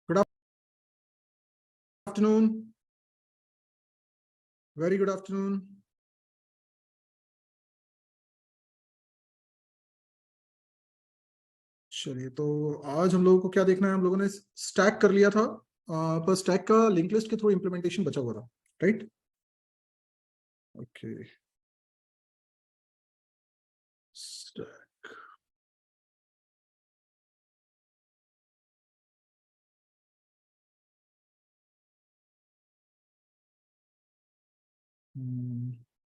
Good afternoon. Very good afternoon. चलिए, तो आज हम लोगों को क्या देखना है। हम लोगों ने स्टैक कर लिया था, पर स्टैक का लिंक लिस्ट के थ्रू इम्प्लीमेंटेशन बचा हुआ था, right? Okay. Stack.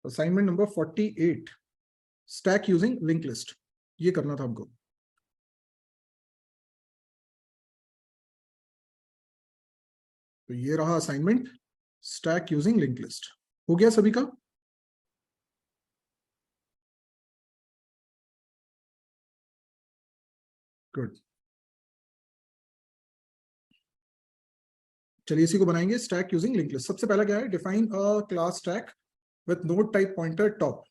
Assignment number 48, stack using link list, ये करना था हमको। तो ये रहा assignment, stack using link list. हो गया सभी का? गुड। चलिए इसी को बनाएंगे, स्टैक यूजिंग लिंक लिस्ट। सबसे पहला क्या है, define a class stack with node type pointer top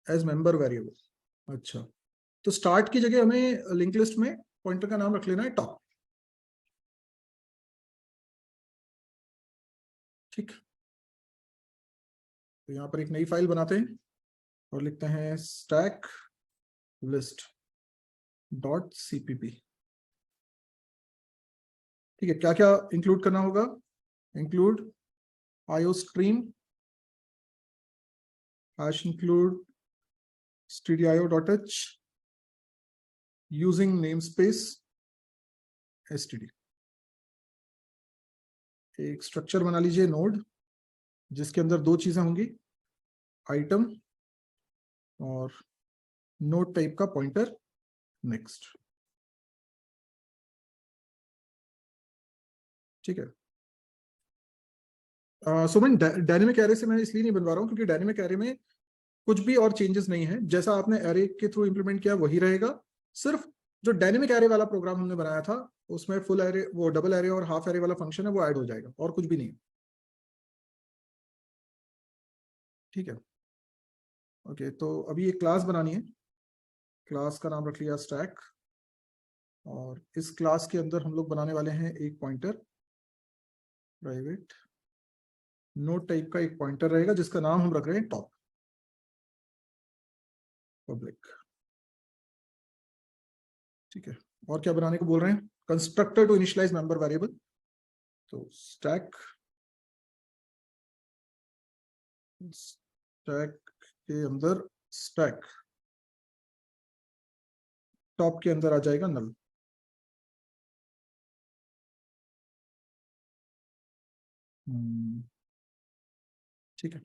as member variable. अच्छा, तो स्टार्ट की जगह हमें लिंक लिस्ट में पॉइंटर का नाम रख लेना है टॉप। ठीक, तो यहां पर एक नई फाइल बनाते हैं और लिखते हैं स्टैक लिस्ट डॉट सीपीपी। ठीक है, क्या क्या इंक्लूड करना होगा? Include IO stream, hash include stdio.h, using name space std। एक स्ट्रक्चर बना लीजिए नोड, जिसके अंदर दो चीजें होंगी, आइटम और नोड टाइप का पॉइंटर नेक्स्ट। ठीक है। सुमन, डायनेमिक एरे से मैं इसलिए नहीं बनवा रहा हूँ क्योंकि डायनेमिक एरे में कुछ भी और चेंजेस नहीं है, जैसा आपने एरे के थ्रू इंप्लीमेंट किया वही रहेगा। सिर्फ जो डायनेमिक एरे वाला प्रोग्राम हमने बनाया था उसमें फुल एरे, वो डबल एरे और हाफ एरे वाला फंक्शन है, वो ऐड हो जाएगा, और कुछ भी नहीं। ठीक है। ओके, तो अभी एक क्लास बनानी है। क्लास का नाम रख लिया स्टैक, और इस क्लास के अंदर हम लोग बनाने वाले हैं एक पॉइंटर, प्राइवेट नोड टाइप का एक पॉइंटर रहेगा जिसका नाम हम रख रहे हैं टॉप, पब्लिक। ठीक है, और क्या बनाने को बोल रहे हैं? Constructor to initialize member variable. तो स्टैक स्टैक के अंदर स्टैक टॉप के अंदर आ जाएगा नल। ठीक है।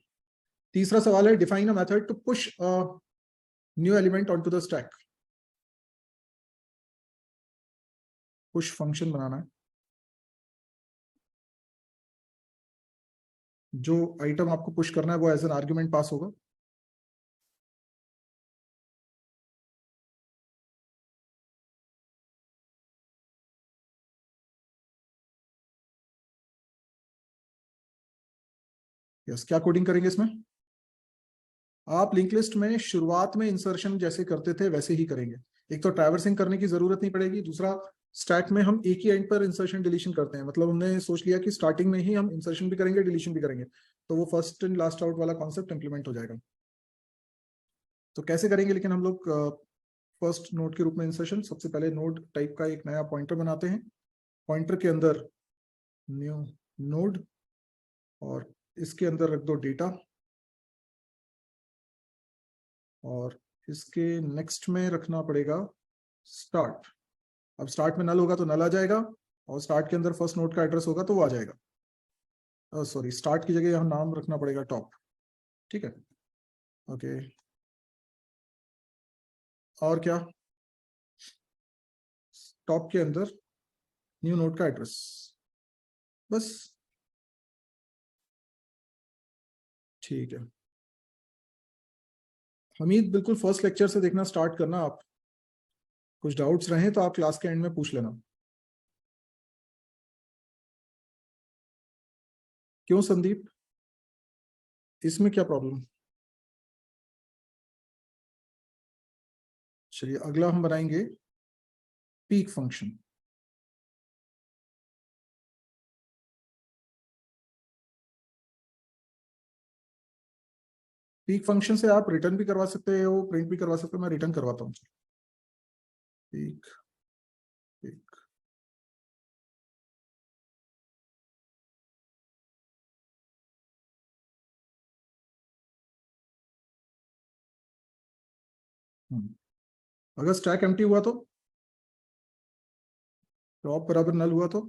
तीसरा सवाल है, define a method to push a new element on to the stack. Push function बनाना है, जो आइटम आपको पुश करना है वो एज एन आर्ग्यूमेंट पास होगा। यस, क्या कोडिंग करेंगे इसमें? आप लिंक लिस्ट में शुरुआत में इंसर्शन जैसे करते थे वैसे ही करेंगे। एक तो ट्रैवर्सिंग करने की जरूरत नहीं पड़ेगी, दूसरा स्टैक में हम एक ही एंड पर इंसर्शन डिलीशन करते हैं, मतलब हमने सोच लिया कि स्टार्टिंग में ही हम इंसर्शन भी करेंगे डिलीशन भी करेंगे, तो वो फर्स्ट इन लास्ट आउट वाला कॉन्सेप्ट इंप्लीमेंट हो जाएगा। तो कैसे करेंगे लेकिन हम लोग? फर्स्ट नोड के रूप में इंसर्शन, सबसे पहले नोड टाइप का एक नया पॉइंटर बनाते हैं, पॉइंटर के अंदर न्यू नोड, और इसके अंदर रख दो डेटा, और इसके नेक्स्ट में रखना पड़ेगा स्टार्ट। अब स्टार्ट में नल होगा तो नल आ जाएगा, और स्टार्ट के अंदर फर्स्ट नोड का एड्रेस होगा तो वो आ जाएगा। सॉरी, स्टार्ट की जगह यहाँ नाम रखना पड़ेगा टॉप। ठीक है। ओके, और क्या? टॉप के अंदर न्यू नोड का एड्रेस, बस। ठीक है। हमीद, बिल्कुल फर्स्ट लेक्चर से देखना स्टार्ट करना। आप कुछ डाउट्स रहे तो आप क्लास के एंड में पूछ लेना। क्यों संदीप, इसमें क्या प्रॉब्लम? चलिए, अगला हम बनाएंगे पीक फंक्शन। पीक फंक्शन से आप रिटर्न भी करवा सकते हो, प्रिंट भी करवा सकते हो। मैं रिटर्न करवाता हूँ। पीक पीक अगर स्टैक एम्प्टी हुआ तो, टॉप बराबर नल हुआ तो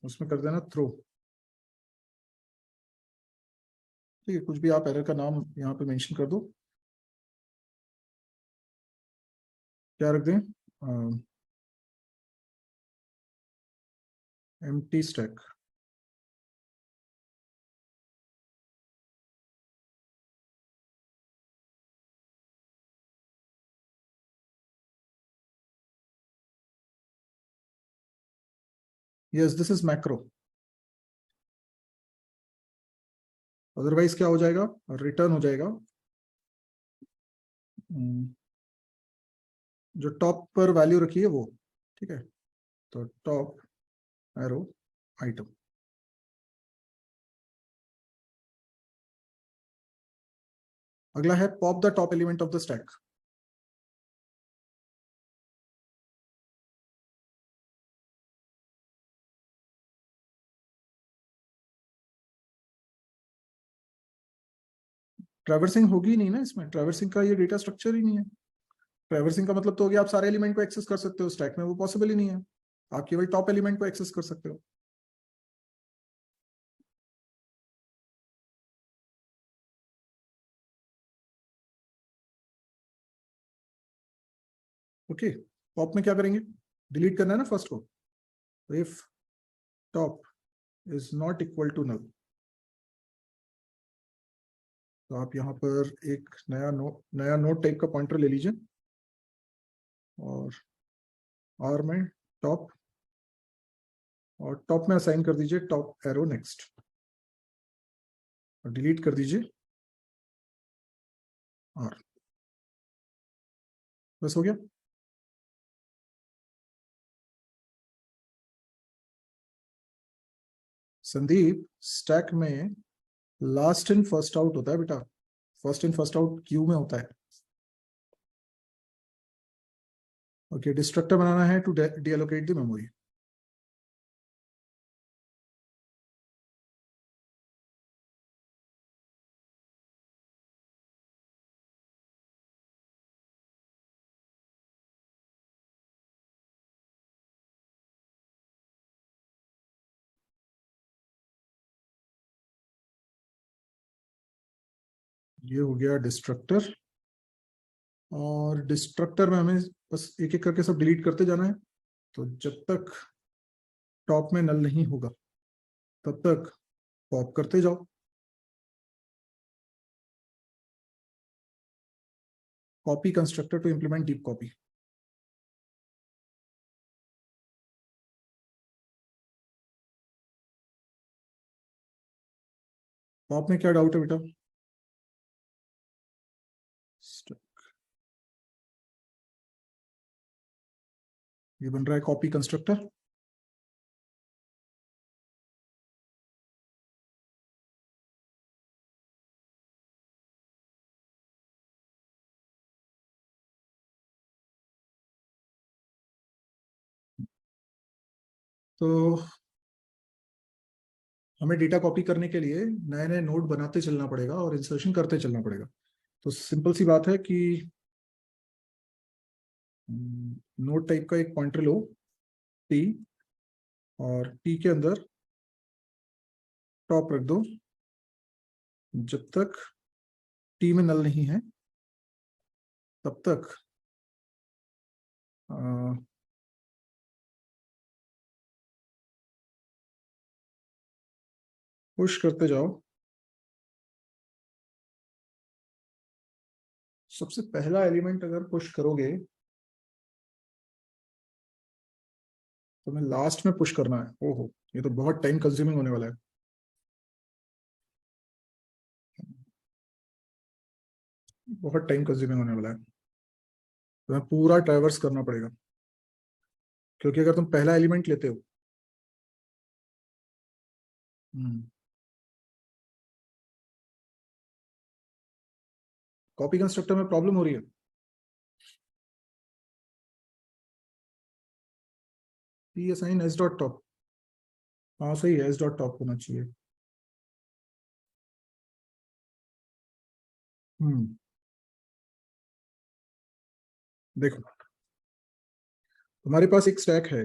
उसमें कर देना थ्रो। ठीक है, कुछ भी आप एरर का नाम यहाँ पे मेंशन कर दो। क्या रख दें? Empty stack. Yes, this is macro. Otherwise क्या हो जाएगा? रिटर्न हो जाएगा जो टॉप पर वैल्यू रखी है वो। ठीक है, तो टॉप एरो आइटम। अगला है pop the top element of the stack. Traversing होगी नहीं ना इसमें, ट्रैवर्सिंग का ये डेटा स्ट्रक्चर ही नहीं है। ट्रैवर्सिंग का मतलब तो हो गया आप सारे एलिमेंट को एक्सेस कर सकते हो स्टैक में, वो पॉसिबल ही नहीं है। आप केवल टॉप एलिमेंट को एक्सेस कर सकते हो। ओके, पॉप में क्या करेंगे? डिलीट करना है ना फर्स्ट को। If top is not equal to null, तो आप यहाँ पर एक नया नोट टाइप का पॉइंटर ले लीजिए और आर में टॉप, और टॉप में असाइन कर दीजिए टॉप एरो नेक्स्ट, और डिलीट कर दीजिए आर। बस हो गया। संदीप, स्टैक में लास्ट इन फर्स्ट आउट होता है बेटा। First in first out Q में होता है। ओके, डिस्ट्रक्टर बनाना है टू डीएलोकेट द मेमोरी। ये हो गया डिस्ट्रक्टर, और डिस्ट्रक्टर में हमें बस एक एक करके सब डिलीट करते जाना है। तो जब तक टॉप में नल नहीं होगा तब तक पॉप करते जाओ। Copy constructor to implement deep copy. Pop में क्या डाउट है बेटा? ये बन रहा है कॉपी कंस्ट्रक्टर। तो हमें डेटा कॉपी करने के लिए नए नए नोड बनाते चलना पड़ेगा और इंसर्शन करते चलना पड़ेगा। तो सिंपल सी बात है कि नोड टाइप का एक पॉइंटर लो टी, और टी के अंदर टॉप रख दो। जब तक टी में नल नहीं है तब तक पुश करते जाओ। सबसे पहला एलिमेंट अगर पुश करोगे तो मैं लास्ट में पुश करना है। ओहो, ये तो बहुत टाइम कंज्यूमिंग होने वाला है। बहुत टाइम कंज्यूमिंग होने वाला है। तो मैं पूरा ट्रैवर्स करना पड़ेगा, क्योंकि अगर तुम पहला एलिमेंट लेते हो कॉपी कंस्ट्रक्टर में प्रॉब्लम हो रही है। P assign S dot top, हाँ सही है, एस डॉट टॉप होना चाहिए। हम्म देखो, हमारे पास एक स्टैक है,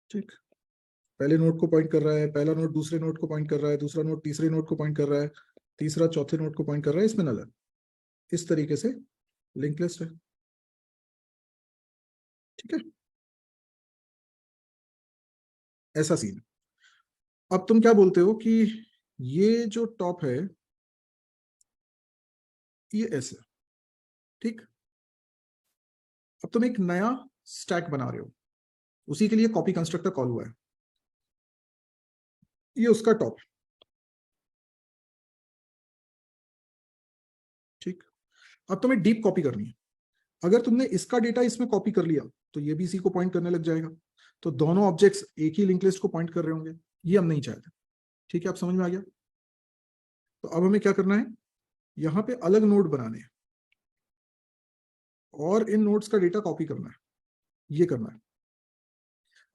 ठीक। पहले नोड को पॉइंट कर रहा है, पहला नोड दूसरे नोड को पॉइंट कर रहा है, दूसरा नोड तीसरे नोड को पॉइंट कर रहा है, तीसरा चौथे नोड को पॉइंट कर रहा है, इसमें नल है। इस तरीके से लिंक लिस्ट है, ठीक है। ऐसा सीन। अब तुम क्या बोलते हो कि ये जो टॉप है ये ऐसे, ठीक। अब तुम एक नया स्टैक बना रहे हो, उसी के लिए कॉपी कंस्ट्रक्टर कॉल हुआ है। ये उसका टॉप, ठीक। अब तुम्हें डीप कॉपी करनी है। अगर तुमने इसका डेटा इसमें कॉपी कर लिया तो ये भी इसी को पॉइंट करने लग जाएगा, तो दोनों ऑब्जेक्ट्स एक ही लिंक लिस्ट को पॉइंट कर रहे होंगे। ये हम नहीं चाहते, ठीक है। आप समझ में आ गया। तो अब हमें क्या करना है, यहाँ पे अलग नोड बनाने हैं और इन नोड्स का डेटा कॉपी करना है, ये करना है।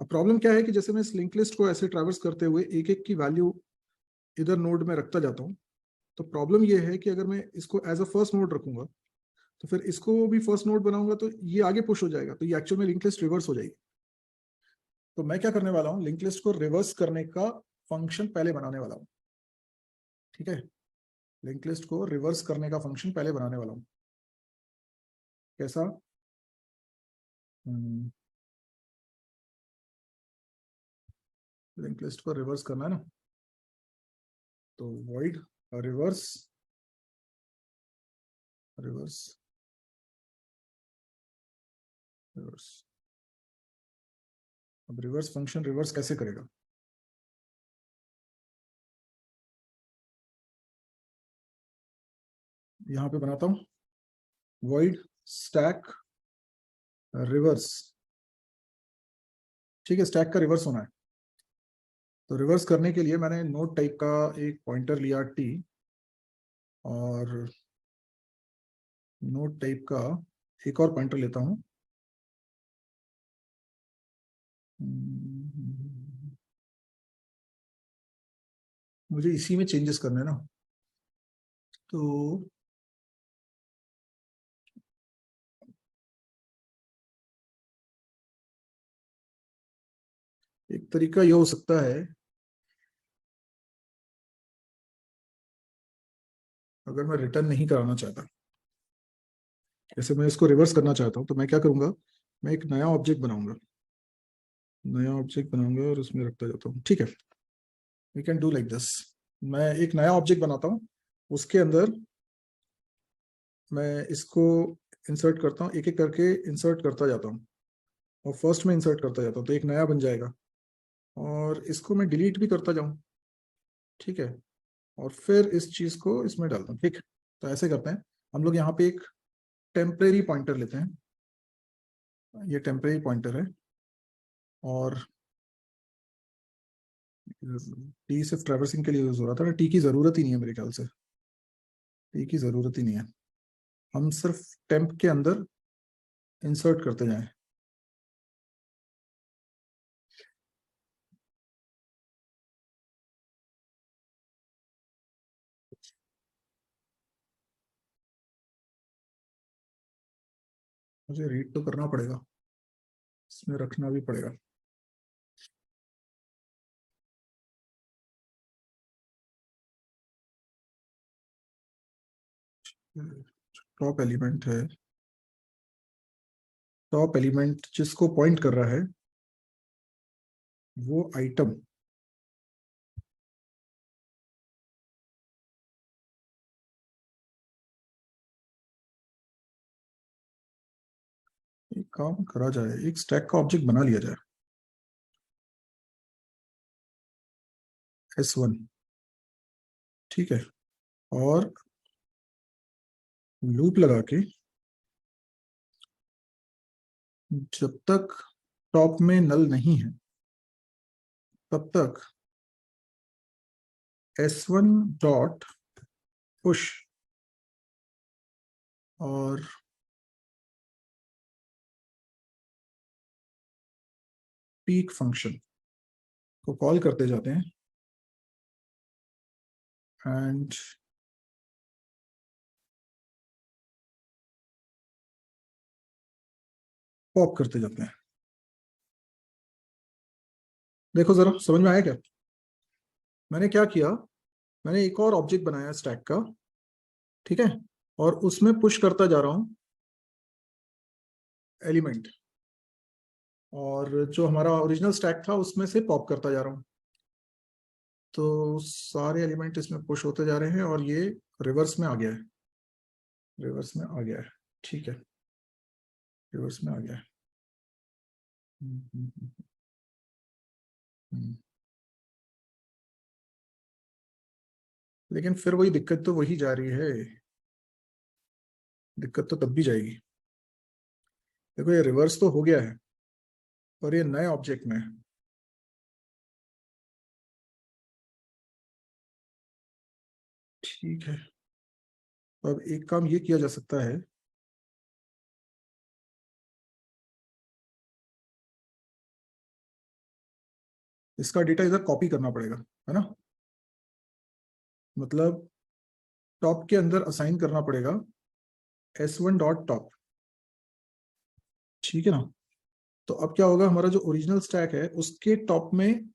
अब प्रॉब्लम क्या है कि जैसे मैं इस लिंक लिस्ट को ऐसे ट्रैवर्स करते हुए एक एक की वैल्यू इधर नोड में रखता जाता हूँ, तो प्रॉब्लम ये है कि अगर मैं इसको एज अ फर्स्ट नोड रखूंगा तो फिर इसको भी फर्स्ट नोड बनाऊंगा तो ये आगे पुश हो जाएगा, तो ये एक्चुअल में लिंक लिस्ट रिवर्स हो जाएगी। तो मैं क्या करने वाला हूँ, लिंक लिस्ट को रिवर्स करने का फंक्शन पहले बनाने वाला हूँ, ठीक है। लिंक लिस्ट को रिवर्स करने का फंक्शन पहले बनाने वाला हूँ। कैसा? लिंक लिस्ट को रिवर्स करना है ना, तो वॉइड रिवर्स, रिवर्स, रिवर्स। अब रिवर्स फंक्शन रिवर्स कैसे करेगा? यहां पे बनाता हूं, वॉइड स्टैक रिवर्स, ठीक है। स्टैक का रिवर्स होना है, तो रिवर्स करने के लिए मैंने नोट टाइप का एक पॉइंटर लिया टी, और नोट टाइप का एक और पॉइंटर लेता हूं, मुझे इसी में चेंजेस करने हैं ना, तो एक तरीका ये हो सकता है, अगर मैं रिटर्न नहीं कराना चाहता, जैसे मैं इसको रिवर्स करना चाहता हूँ, तो मैं क्या करूंगा, मैं एक नया ऑब्जेक्ट बनाऊंगा, नया ऑब्जेक्ट बनाऊंगा और उसमें रखता जाता हूँ, ठीक है। We can do like this. मैं एक नया ऑब्जेक्ट बनाता हूँ, उसके अंदर मैं इसको इंसर्ट करता हूँ, एक एक करके इंसर्ट करता जाता हूँ, और फर्स्ट में इंसर्ट करता जाता हूँ, तो एक नया बन जाएगा, और इसको मैं डिलीट भी करता जाऊँ, ठीक है। और फिर इस चीज को इसमें डालता हूँ, ठीक है। तो ऐसे करते हैं हम लोग। यहाँ पे एक टेम्परेरी पॉइंटर लेते हैं, ये टेम्परेरी पॉइंटर है, और टी सिर्फ ट्रैवर्सिंग के लिए यूज हो रहा था ना, टी की जरूरत ही नहीं है मेरे ख्याल से, टी की जरूरत ही नहीं है। हम सिर्फ टेम्प के अंदर इंसर्ट करते जाएं। मुझे रीड तो करना पड़ेगा, इसमें रखना भी पड़ेगा। टॉप एलिमेंट है, टॉप एलिमेंट जिसको पॉइंट कर रहा है वो आइटम, एक काम करा जाए, एक स्टैक का ऑब्जेक्ट बना लिया जाए, S1, ठीक है। और लूप लगा के जब तक टॉप में नल नहीं है तब तक S1 डॉट पुश और पीक फंक्शन को कॉल करते जाते हैं एंड पॉप करते जाते हैं। देखो जरा समझ में आया क्या? मैंने क्या किया, मैंने एक और ऑब्जेक्ट बनाया स्टैक का, ठीक है, और उसमें पुश करता जा रहा हूं एलिमेंट, और जो हमारा ओरिजिनल स्टैक था उसमें से पॉप करता जा रहा हूं। तो सारे एलिमेंट इसमें पुश होते जा रहे हैं और ये रिवर्स में आ गया है, रिवर्स में आ गया है, ठीक है, रिवर्स में आ गया है। हम्म, हम्म, हम्म, हम्म। लेकिन फिर वही दिक्कत तो वही जा रही है, दिक्कत तो तब भी जाएगी। देखो ये रिवर्स तो हो गया है और ये नए ऑब्जेक्ट में है। ठीक है, तो अब एक काम ये किया जा सकता है, इसका डेटा इधर कॉपी करना पड़ेगा, है ना, मतलब टॉप के अंदर असाइन करना पड़ेगा S1 डॉट टॉप, ठीक है ना। तो अब क्या होगा, हमारा जो ओरिजिनल स्टैक है उसके टॉप में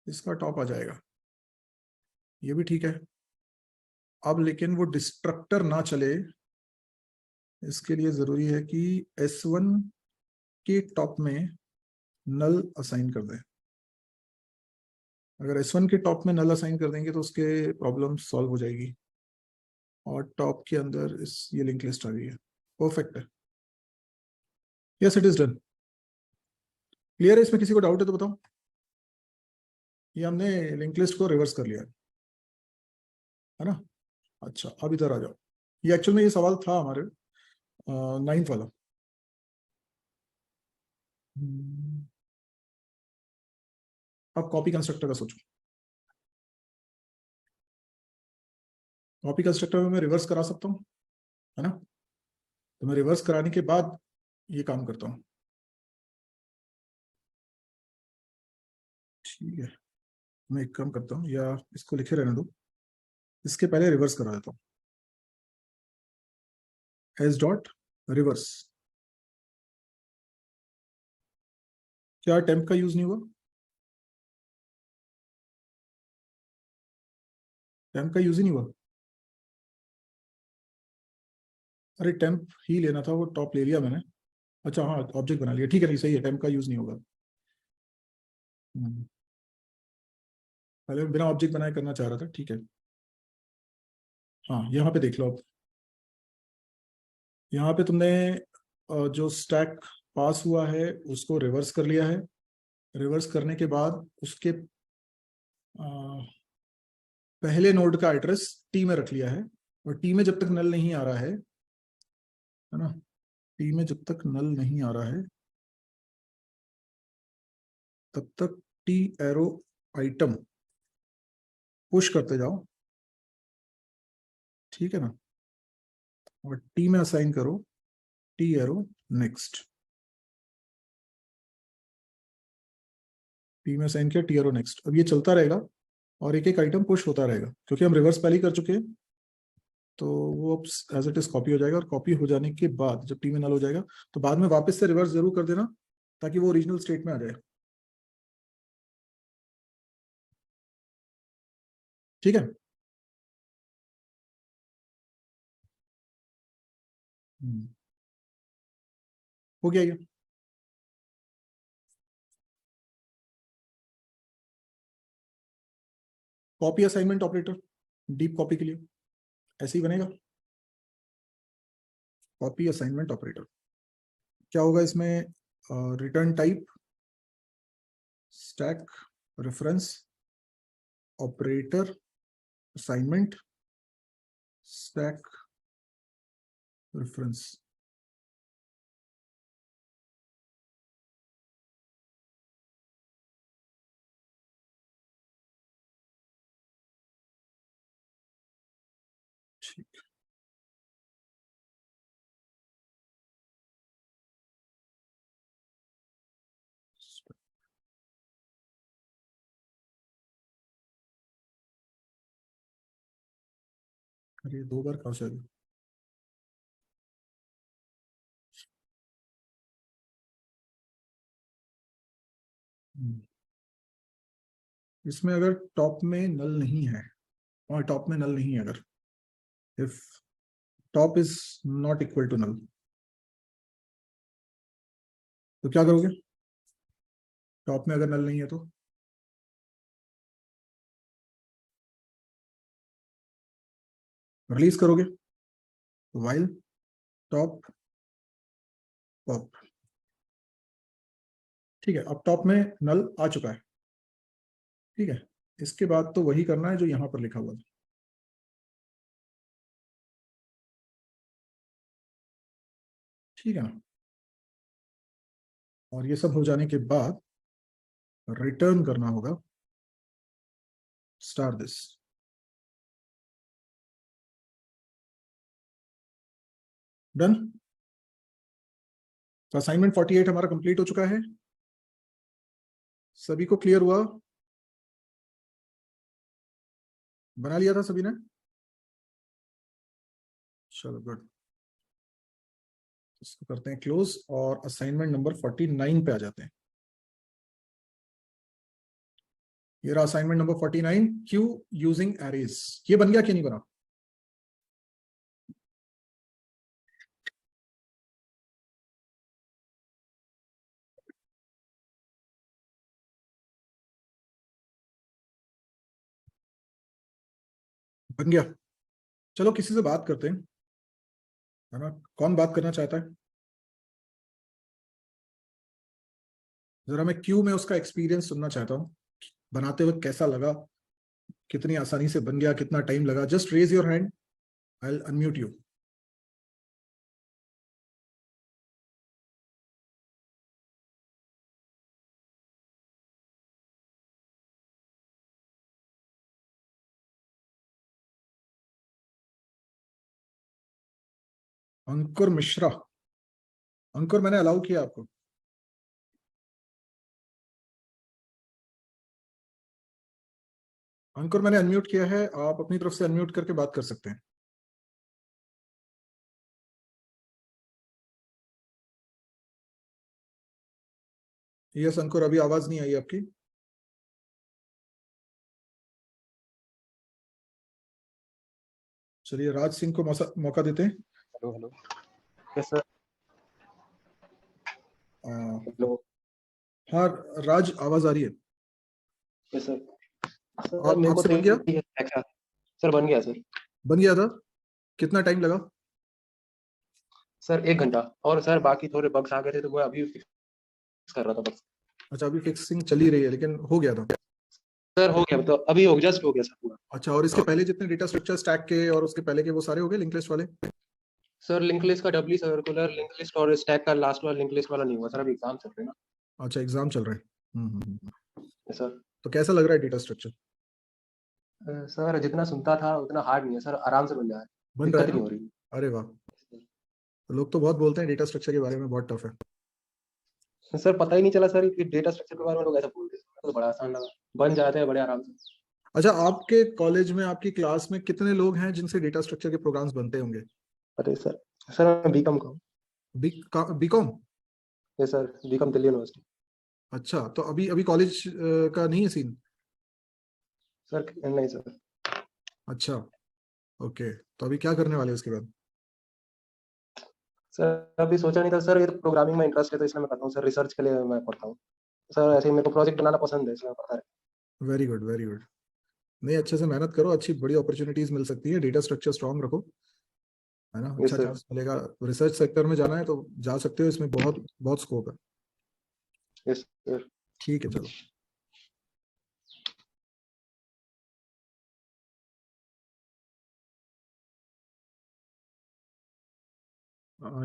इसका टॉप आ जाएगा, ये भी ठीक है। अब लेकिन वो डिस्ट्रक्टर ना चले, इसके लिए जरूरी है कि S1 के टॉप में नल असाइन कर दें। अगर S1 के टॉप में नल असाइन कर देंगे तो उसके प्रॉब्लम सॉल्व हो जाएगी। और टॉप के अंदर इस ये लिंक लिस्ट आ गई है, परफेक्ट है। Yes it is done. Clear है? इसमें किसी को डाउट है तो बताओ। ये हमने लिंक लिस्ट को रिवर्स कर लिया है ना। अच्छा अब इधर आ जाओ, ये एक्चुअल में ये सवाल था हमारे 9th वाला। हम्म, अब कॉपी कंस्ट्रक्टर का सोचो। कॉपी कंस्ट्रक्टर में मैं रिवर्स करा सकता हूँ, है ना। तो मैं रिवर्स कराने के बाद ये काम करता हूँ, ठीक है। मैं एक काम करता हूँ, या इसको लिखे रहने दो, इसके पहले रिवर्स करा देता हूँ, एस डॉट रिवर्स। क्या टेम्प का यूज नहीं हुआ? टेम्प का यूज ही नहीं हुआ? अरे टेम्प ही लेना था, वो टॉप ले लिया मैंने। अच्छा हाँ, ऑब्जेक्ट बना लिया, ठीक है, नहीं सही है, टेम्प का यूज नहीं होगा। पहले मैं बिना ऑब्जेक्ट बनाए करना चाह रहा था, ठीक है। हाँ यहाँ पे देख लो अब, यहाँ पे तुमने जो स्टैक पास हुआ है उसको रिवर्स कर लिया है। रिवर्स करने के बाद उसके पहले नोड का एड्रेस टी में रख लिया है, और टी में जब तक नल नहीं आ रहा है ना, टी में जब तक नल नहीं आ रहा है तब तक टी एरो आइटम पुश करते जाओ, ठीक है ना। और टी में असाइन करो टी एरो नेक्स्ट, टी में असाइन किया टी एरो नेक्स्ट। अब ये चलता रहेगा और एक एक आइटम पुश होता रहेगा, क्योंकि हम रिवर्स पहले ही कर चुके हैं। तो वो अब एज इट इज कॉपी हो जाएगा, और कॉपी हो जाने के बाद जब टी में नल हो जाएगा तो बाद में वापस से रिवर्स जरूर कर देना, ताकि वो ओरिजिनल स्टेट में आ जाए, ठीक है। हो गया ये। Copy assignment operator deep copy के लिए ऐसे ही बनेगा, कॉपी असाइनमेंट ऑपरेटर। क्या होगा इसमें, return type stack reference operator assignment stack reference. ठीक। अरे 2 बार कहाँ से आ गई? इसमें अगर टॉप में नल नहीं है, और टॉप में नल नहीं है, अगर if top is not equal to null, तो क्या करोगे? टॉप में अगर नल नहीं है तो रिलीज करोगे, वाइल टॉप पॉप। ठीक है, अब टॉप में नल आ चुका है। ठीक है, इसके बाद तो वही करना है जो यहां पर लिखा हुआ था। ठीक है ना? और ये सब हो जाने के बाद रिटर्न करना होगा स्टार दिस। डन। तो असाइनमेंट 48 हमारा कंप्लीट हो चुका है। सभी को क्लियर हुआ? बना लिया था सभी ने? चलो गुड। इसको करते हैं क्लोज और असाइनमेंट नंबर 49 पे आ जाते हैं। ये रहा assignment number 49, Q using arrays. ये बन गया कि नहीं बना? बन गया। चलो किसी से बात करते हैं, है ना? कौन बात करना चाहता है? जरा मैं क्यू में उसका एक्सपीरियंस सुनना चाहता हूँ, बनाते वक्त कैसा लगा, कितनी आसानी से बन गया, कितना टाइम लगा। Just raise your hand, I will unmute you. Ankur Mishra. Ankur, मैंने अलाउ किया आपको। अंकुर, मैंने अनम्यूट किया है, आप अपनी तरफ से अनम्यूट करके बात कर सकते हैं। यस अंकुर, अभी आवाज नहीं आई आपकी। चलिए राज सिंह को मौका देते हैं। Hello hello. Yes sir. Hello. हाँ राज, आवाज आ रही है। Yes sir. सर मेरे को आपसे तो बन गया? अच्छा सर बन गया सर। बन गया था? कितना टाइम लगा? सर 1 घंटा। और सर बाकी थोड़े बग्स आ गए थे तो मैं अभी फिक्स कर रहा था बस। अच्छा, अभी फिक्सिंग चली रही है, लेकिन हो गया था? सर हो गया, मतलब अभी हो जस्ट हो गया सर पूरा। अच्छा, और इसके पहले जितने डेटा स्ट्रक्चर स्टैक के और उसके पहले के, वो सारे हो गए लिंक लिस्ट वाले? सर लिंक लिस्ट का डब्ल्यू सर्कुलर लिंक लिस्ट और स्टैक का लास्ट वाला लिंक लिस्ट वाला नहीं हुआ सर, अभी एग्जाम चल रहे हैं ना। अच्छा, एग्जाम चल रहा है। Yes sir. तो कैसा लग रहा है डेटा स्ट्रक्चर? सर जितना सुनता था उतना हार्ड नहीं है सर, आराम से बन जा रहा है, बन रहा दिक्कत है नहीं ना? हो रही। अरे वाह। तो लोग तो बहुत बोलते हैं डेटा स्ट्रक्चर के बारे में, बहुत टफ है। सर पता ही नहीं चला सर कि डेटा स्ट्रक्चर के बारे में लोग ऐसा बोलते हैं, तो बड़ा आसान लगा, बन जाते हैं बड़े आराम से। अच्छा, आपके कॉलेज में, आपकी क्लास में कितने लोग हैं जिनसे डेटा स्ट्रक्चर के प्रोग्राम्स बनते होंगे? अरे सर, सर मैं बीकॉम का हूँ। B Com? Yes sir, B Com Delhi University. अच्छा, तो अभी अभी कॉलेज का नहीं है सीन? सर नहीं सर। अच्छा, ओके। तो अभी क्या करने वाले हैं उसके बाद? सर अभी सोचा नहीं था सर, ये तो प्रोग्रामिंग में इंटरेस्ट है तो इसलिए मैं करता हूँ सर, रिसर्च के लिए मैं पढ़ता हूँ सर, ऐसे ही मेरे को प्रोजेक्ट बनाना पसंद है इसलिए मैं पढ़ता रहता वेरी गुड, वेरी गुड। नहीं, अच्छे से मेहनत करो, अच्छी बड़ी अपॉर्चुनिटीज मिल सकती है। डेटा स्ट्रक्चर स्ट्रांग रखो, है ना? हूँ। यस अच्छा सर। चांस मिलेगा। रिसर्च सेक्टर में जाना है तो जा सकते हो, इसमें बहुत बहुत स्कोप है। Yes sir. ठीक है, चलो।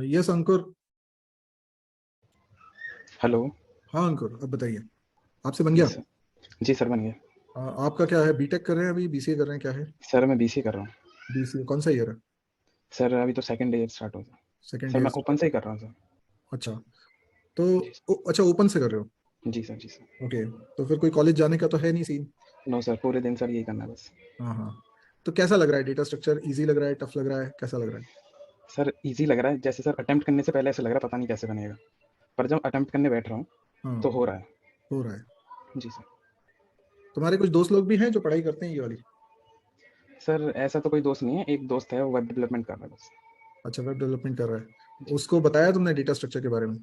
यस अंकुर। हेलो। हाँ अंकुर, अब बताइए, आपसे बन जी गया? सर। जी सर बन गया। आपका क्या है, बीटेक कर रहे हैं अभी, बीसीए कर रहे हैं, क्या है? सर मैं बीसी कर रहा हूँ। BCA कौन सा ईयर है? सर अभी तो सेकंड ईयर स्टार्ट हो गया सेकंड सर, मैं ईयर। ओपन से ही कर रहा हूँ सर। अच्छा, तो जी अच्छा ओपन से कर रहे हो? जी सर, जी सर। ओके, तो फिर कोई कॉलेज जाने का तो है नहीं सीन? नो सर, पूरे दिन सर यही करना है बस। हाँ हाँ, तो कैसा लग रहा है डेटा स्ट्रक्चर? इजी लग रहा है, टफ लग रहा है, कैसा लग रहा है? सर इजी लग रहा है, जैसे सर अटेम्प्ट करने से पहले ऐसा लग रहा है पता नहीं कैसे बनेगा, पर जब अटेम्प्ट करने बैठ रहा हूँ हाँ, तो हो रहा है। हो रहा है। जी सर। तुम्हारे कुछ दोस्त लोग भी हैं जो पढ़ाई करते हैं ये वाली? सर ऐसा तो कोई दोस्त नहीं है, एक दोस्त है वो वेब डेवलपमेंट कर रहा है बस। अच्छा, वेब डेवलपमेंट कर रहा है। जी उसको बताया तुमने डेटा स्ट्रक्चर के बारे में?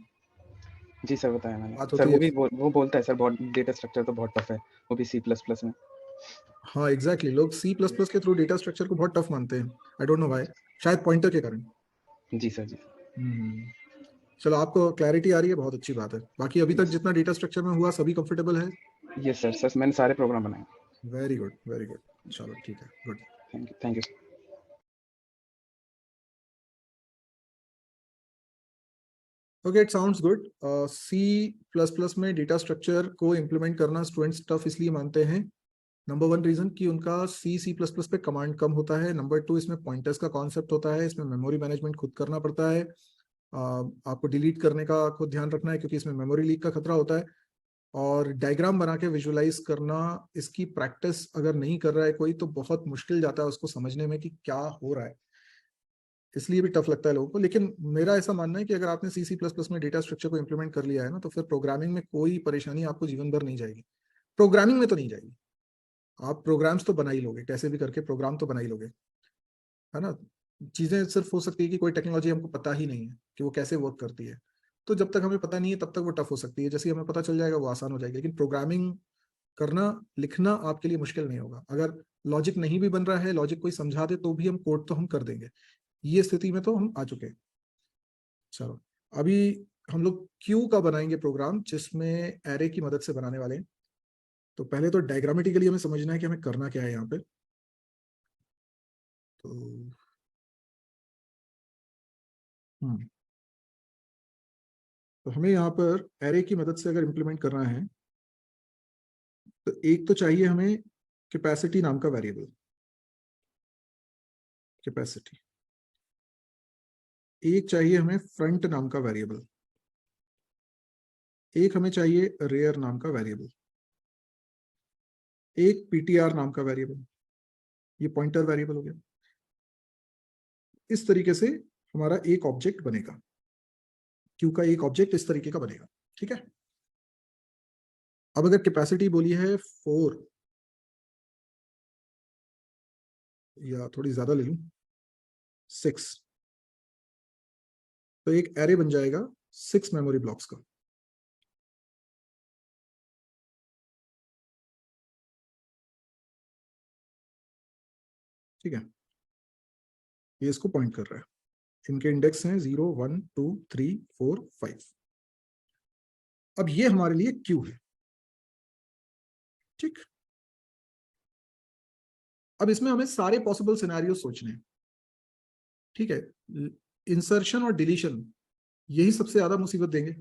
जी सर, बताया मैंने बात सर। होती वो है? भी वो बोलता है सर बहुत डेटा स्ट्रक्चर तो बहुत टफ है, वो भी C++ में। हाँ एग्जैक्टली, लोग C++ के थ्रू डेटा स्ट्रक्चर को बहुत टफ मानते हैं। आई डोंट नो व्हाई, शायद पॉइंटर के कारण। जी सर, जी हम्म। चलो, आपको क्लैरिटी आ रही है, बहुत अच्छी बात है। बाकी अभी तक सर। जितना डेटा स्ट्रक्चर में हुआ सभी कंफर्टेबल है? यस सर, सर मैंने सारे प्रोग्राम बनाए। Very good, very good. चलो ठीक है, good. Thank you sir. Okay, it sounds good. C++ में डेटा स्ट्रक्चर को इम्प्लीमेंट करना स्टूडेंट्स टफ इसलिए मानते हैं, नंबर वन रीजन कि उनका C++ पे कमांड कम होता है। नंबर टू, इसमें पॉइंटर्स का कॉन्सेप्ट होता है, इसमें मेमोरी मैनेजमेंट खुद करना पड़ता है। आपको डिलीट करने का खुद ध्यान रखना है क्योंकि इसमें मेमोरी लीक का खतरा होता है। और डायग्राम बना के विजुअलाइज करना, इसकी प्रैक्टिस अगर नहीं कर रहा है कोई तो बहुत मुश्किल जाता है उसको समझने में कि क्या हो रहा है, इसलिए भी टफ लगता है लोगों को। लेकिन मेरा ऐसा मानना है कि अगर आपने C++ में डेटा स्ट्रक्चर को इम्प्लीमेंट कर लिया है ना, तो फिर प्रोग्रामिंग में कोई परेशानी आपको जीवन भर नहीं जाएगी। प्रोग्रामिंग में तो नहीं जाएगी, आप प्रोग्राम्स तो बना ही लोगे, कैसे भी करके प्रोग्राम तो बना ही लोगे, है ना। चीजें सिर्फ हो सकती है कि कोई टेक्नोलॉजी हमको पता ही नहीं है कि वो कैसे वर्क करती है, तो जब तक हमें पता नहीं है तब तक वो टफ हो सकती है। जैसे ही हमें पता चल जाएगा वो आसान हो जाएगी। लेकिन प्रोग्रामिंग करना, लिखना आपके लिए मुश्किल नहीं होगा। अगर लॉजिक नहीं भी बन रहा है, लॉजिक कोई समझा दे तो भी हम कोड तो हम कर देंगे। ये स्थिति में तो हम आ चुके हैं। चलो, अभी हम लोग क्यू का बनाएंगे प्रोग्राम, जिसमें एरे की मदद से बनाने वाले हैं। तो पहले तो डायग्रामेटिकली हमें समझना है कि हमें करना क्या है यहाँ पे। तो हम्म तो हमें यहाँ पर एरे की मदद से अगर इम्प्लीमेंट करना है, तो एक तो चाहिए हमें कैपेसिटी नाम का वेरिएबल। कैपेसिटी। एक चाहिए हमें फ्रंट नाम का वेरिएबल। एक हमें चाहिए रेयर नाम का वेरिएबल। एक पीटीआर नाम का वेरिएबल, ये पॉइंटर वेरिएबल हो गया। इस तरीके से हमारा एक ऑब्जेक्ट बनेगा, क्यू का एक ऑब्जेक्ट इस तरीके का बनेगा, ठीक है। अब अगर कैपेसिटी बोली है 4, या थोड़ी ज्यादा ले लूं 6, तो एक एरे बन जाएगा 6 मेमोरी ब्लॉक्स का। ठीक है, ये इसको पॉइंट कर रहा है। इनके इंडेक्स हैं 0, 1, 2, 3, 4, 5। अब ये हमारे लिए क्यू है, ठीक। अब इसमें हमें सारे पॉसिबल सिनेरियो सोचने हैं, ठीक है। इंसर्शन और डिलीशन यही सबसे ज्यादा मुसीबत देंगे।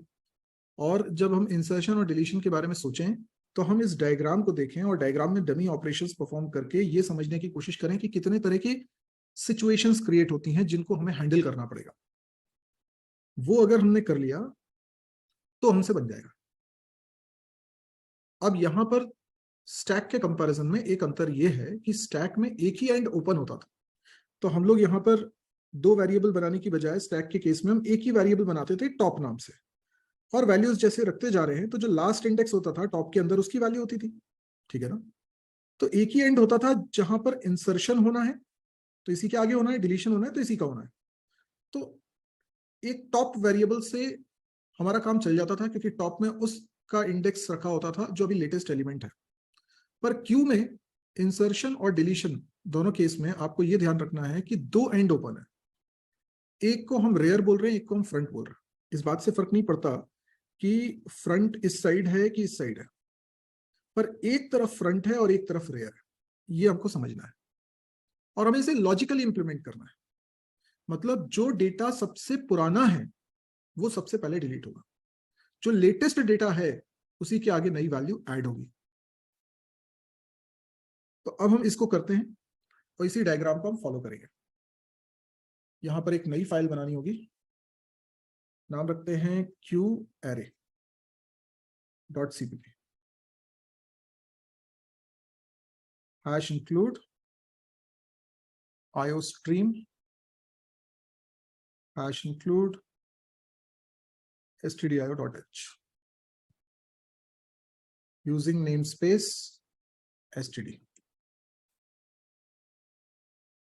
और जब हम इंसर्शन और डिलीशन के बारे में सोचें, तो हम इस डायग्राम को देखें और डायग्राम में डमी ऑपरेशंस परफॉर्म करके ये समझने की कोशिश करें कि कितने तरह की सिचुएशंस क्रिएट होती हैं जिनको हमें हैंडल करना पड़ेगा। वो अगर हमने कर लिया तो हमसे बन जाएगा। अब यहां पर स्टैक के कंपैरिजन में एक अंतर यह है कि स्टैक में एक ही एंड ओपन होता था, तो हम लोग यहाँ पर दो वेरिएबल बनाने की बजाय स्टैक के केस में हम एक ही वेरिएबल बनाते थे टॉप नाम से, और वैल्यूज जैसे रखते जा रहे हैं तो जो लास्ट इंडेक्स होता था टॉप के अंदर उसकी वैल्यू होती थी, ठीक है ना। तो एक ही एंड होता था जहां पर इंसर्शन होना है तो इसी के आगे होना है, डिलीशन होना है तो इसी का होना है। तो एक टॉप वेरिएबल से हमारा काम चल जाता था क्योंकि टॉप में उसका इंडेक्स रखा होता था जो अभी लेटेस्ट एलिमेंट है। पर क्यू में इंसर्शन और डिलीशन दोनों केस में आपको यह ध्यान रखना है कि दो एंड ओपन है, एक को हम रेयर बोल रहे हैं, एक को हम फ्रंट बोल रहे हैं। इस बात से फर्क नहीं पड़ता कि फ्रंट इस साइड है कि इस साइड है, पर एक तरफ फ्रंट है और एक तरफ रेयर है, ये हमको समझना है। और हमें इसे लॉजिकली इंप्लीमेंट करना है। मतलब जो डेटा सबसे पुराना है वो सबसे पहले डिलीट होगा, जो लेटेस्ट डेटा है उसी के आगे नई वैल्यू ऐड होगी। तो अब हम इसको करते हैं। और इसी डायग्राम को हम फॉलो करेंगे। यहां पर एक नई फाइल बनानी होगी, नाम रखते हैं QArray.cpp hash include iostream hash include stdio.h using namespace std।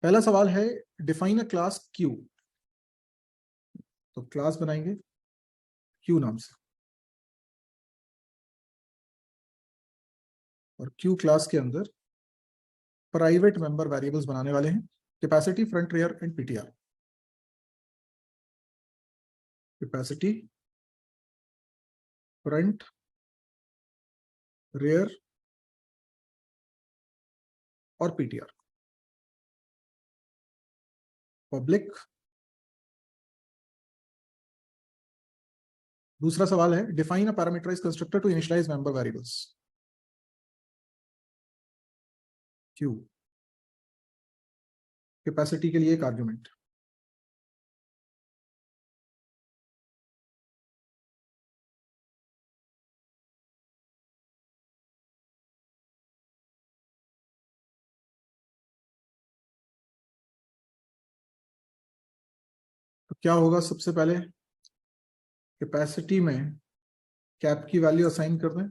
पहला सवाल है डिफाइन अ क्लास Q। तो क्लास बनाएंगे Q नाम से, और Q क्लास के अंदर प्राइवेट मेंबर वेरिएबल्स बनाने वाले हैं, capacity, front, rear and PTR. Capacity, front, rear और पीटीआर। पब्लिक। दूसरा सवाल है define a parameterized constructor to initialize member variables Q। Capacity के लिए एक आर्गुमेंट। तो क्या होगा, सबसे पहले कैपेसिटी में कैप की वैल्यू असाइन कर दें,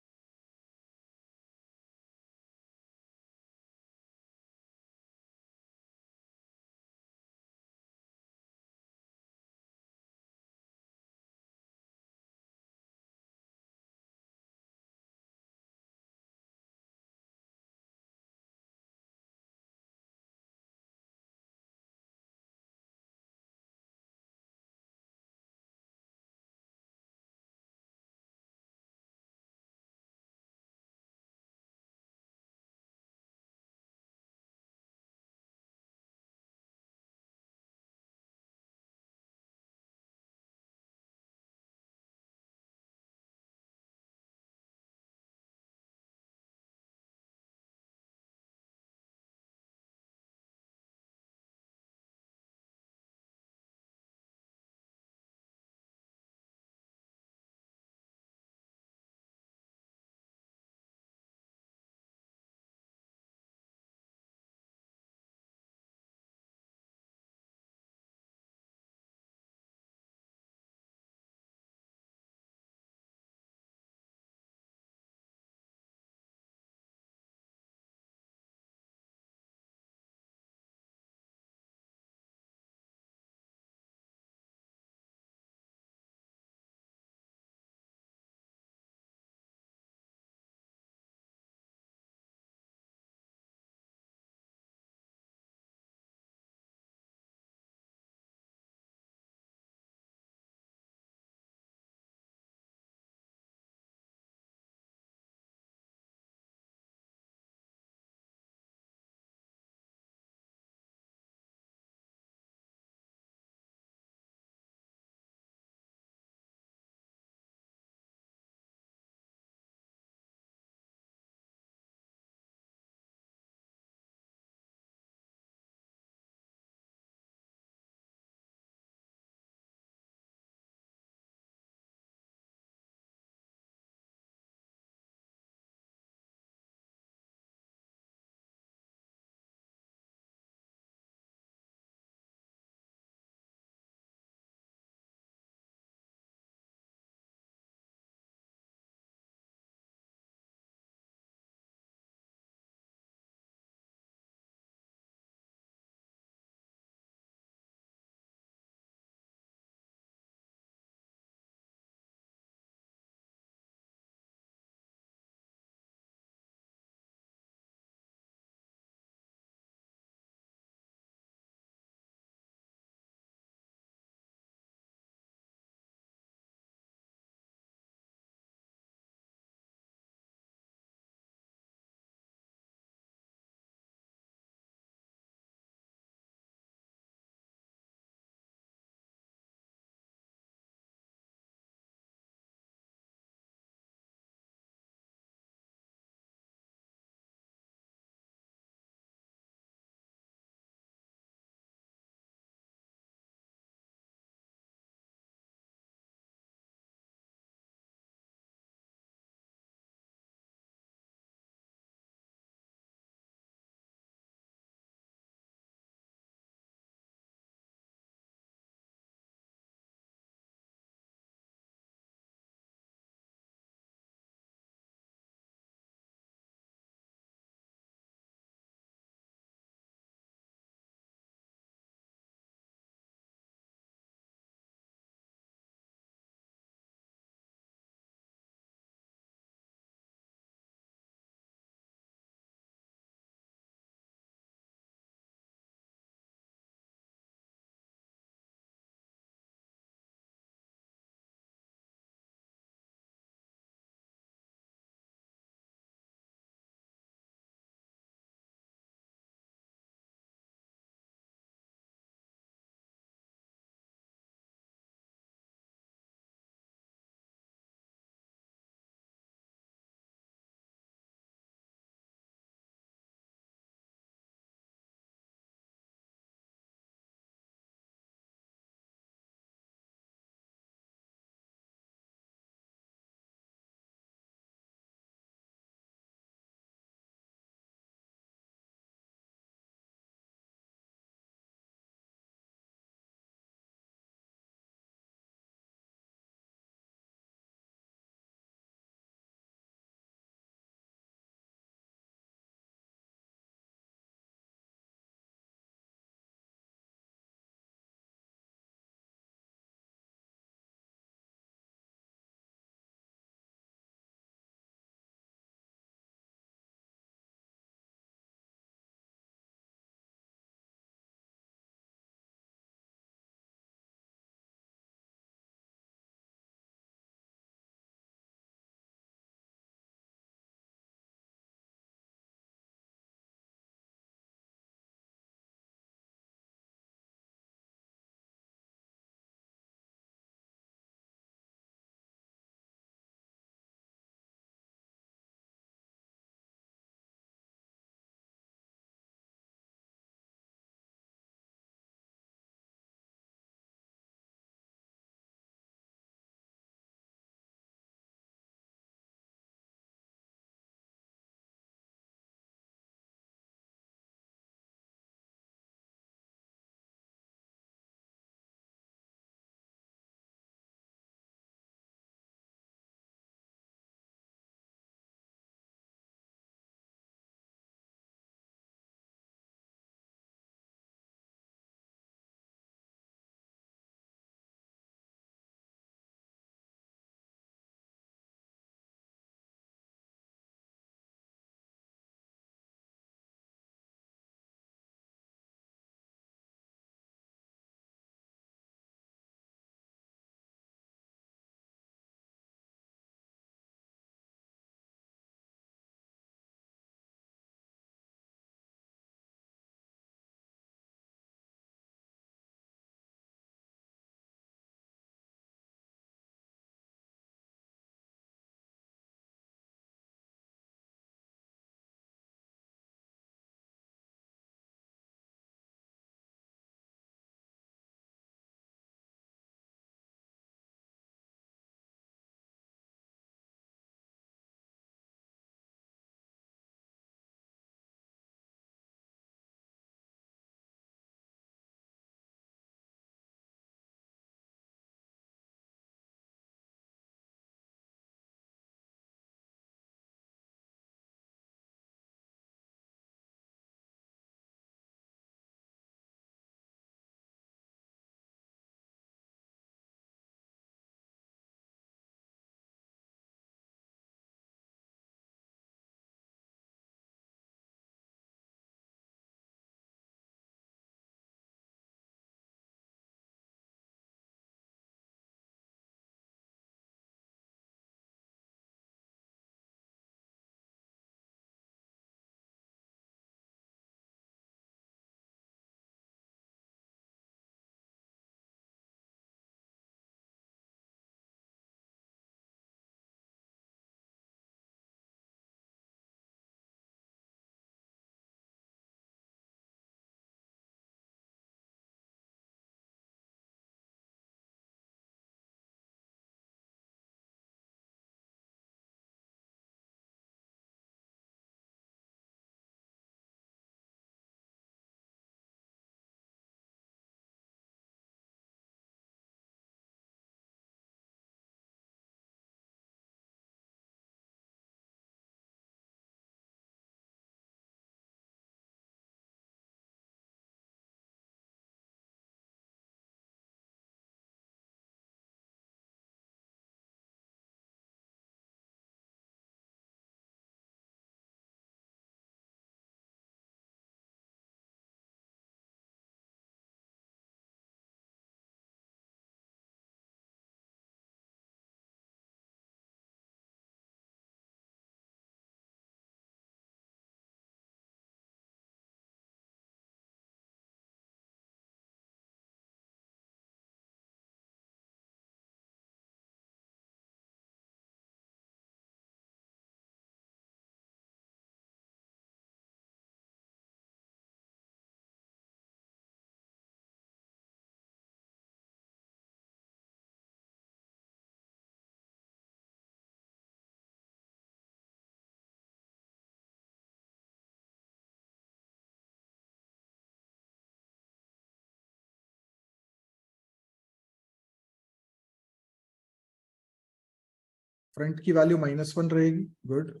फ्रंट की वैल्यू -1 रहेगी, गुड।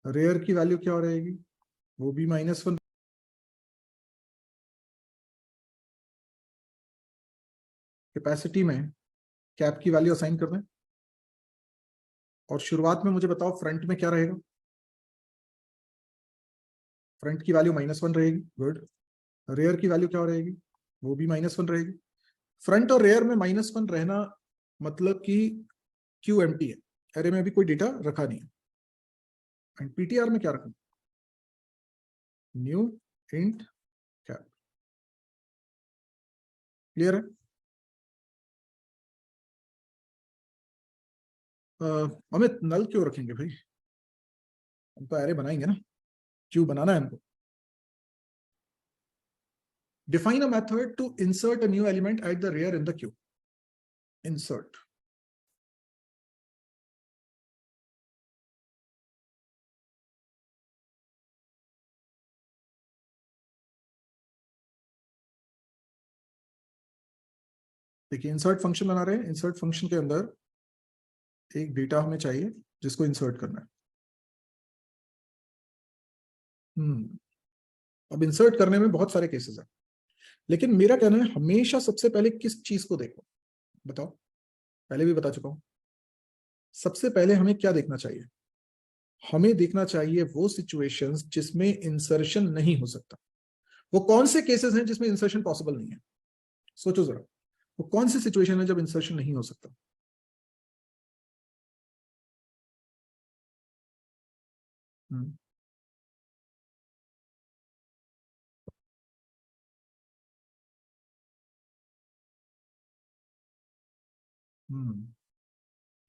रेयर की वैल्यू क्या रहेगी, वो भी -1। कैपेसिटी में कैप की वैल्यू असाइन कर दें, और शुरुआत में मुझे बताओ फ्रंट में क्या रहेगा। फ्रंट की वैल्यू -1 रहेगी, गुड। रेयर की वैल्यू क्या रहेगी, वो भी -1 रहेगी। फ्रंट और रेयर में -1 रहना मतलब कि क्यू एम्प्टी है, एरे में भी कोई डेटा रखा नहीं है। एंड पीटीआर में क्या रखा, न्यू इंट कैप। क्लियर है। अमित नल क्यों रखेंगे भाई, हम तो एरे बनाएंगे ना, क्यू बनाना है हमको। Define a method to insert a new element at the rear in the queue. Insert. देखिए इंसर्ट फंक्शन बना रहे हैं, इंसर्ट फंक्शन के अंदर एक डेटा हमें चाहिए जिसको इंसर्ट करना है। अब इंसर्ट करने में बहुत सारे केसेस हैं, लेकिन मेरा कहना है हमेशा सबसे पहले किस चीज को देखो, बताओ। पहले भी बता चुका हूं, सबसे पहले हमें क्या देखना चाहिए, हमें देखना चाहिए वो सिचुएशंस जिसमें इंसर्शन नहीं हो सकता। वो कौन से केसेस हैं जिसमें इंसर्शन पॉसिबल नहीं है, सोचो जरा, वो कौन सी सिचुएशन है जब इंसर्शन नहीं हो सकता। हम्म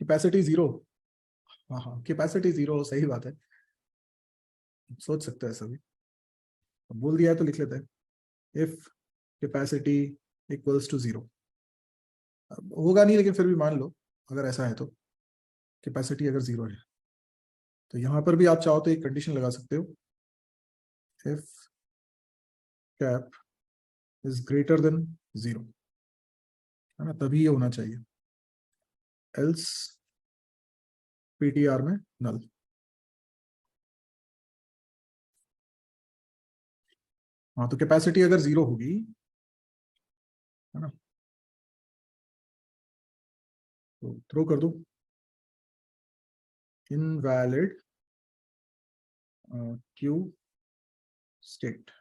कैपेसिटी जीरो, हाँ हाँ कैपेसिटी जीरो, सही बात है, सोच सकते हैं सभी। अब बोल दिया है तो लिख लेते हैं, if capacity equals to zero. होगा नहीं लेकिन फिर भी मान लो अगर ऐसा है तो, कैपेसिटी अगर जीरो है तो यहां पर भी आप चाहो तो एक कंडीशन लगा सकते हो, if cap is greater than zero, है ना, तभी ये होना चाहिए, एल्स पीटीआर में नल। हाँ तो कैपेसिटी अगर जीरो होगी, है ना, तो थ्रो कर दो invalid Q state.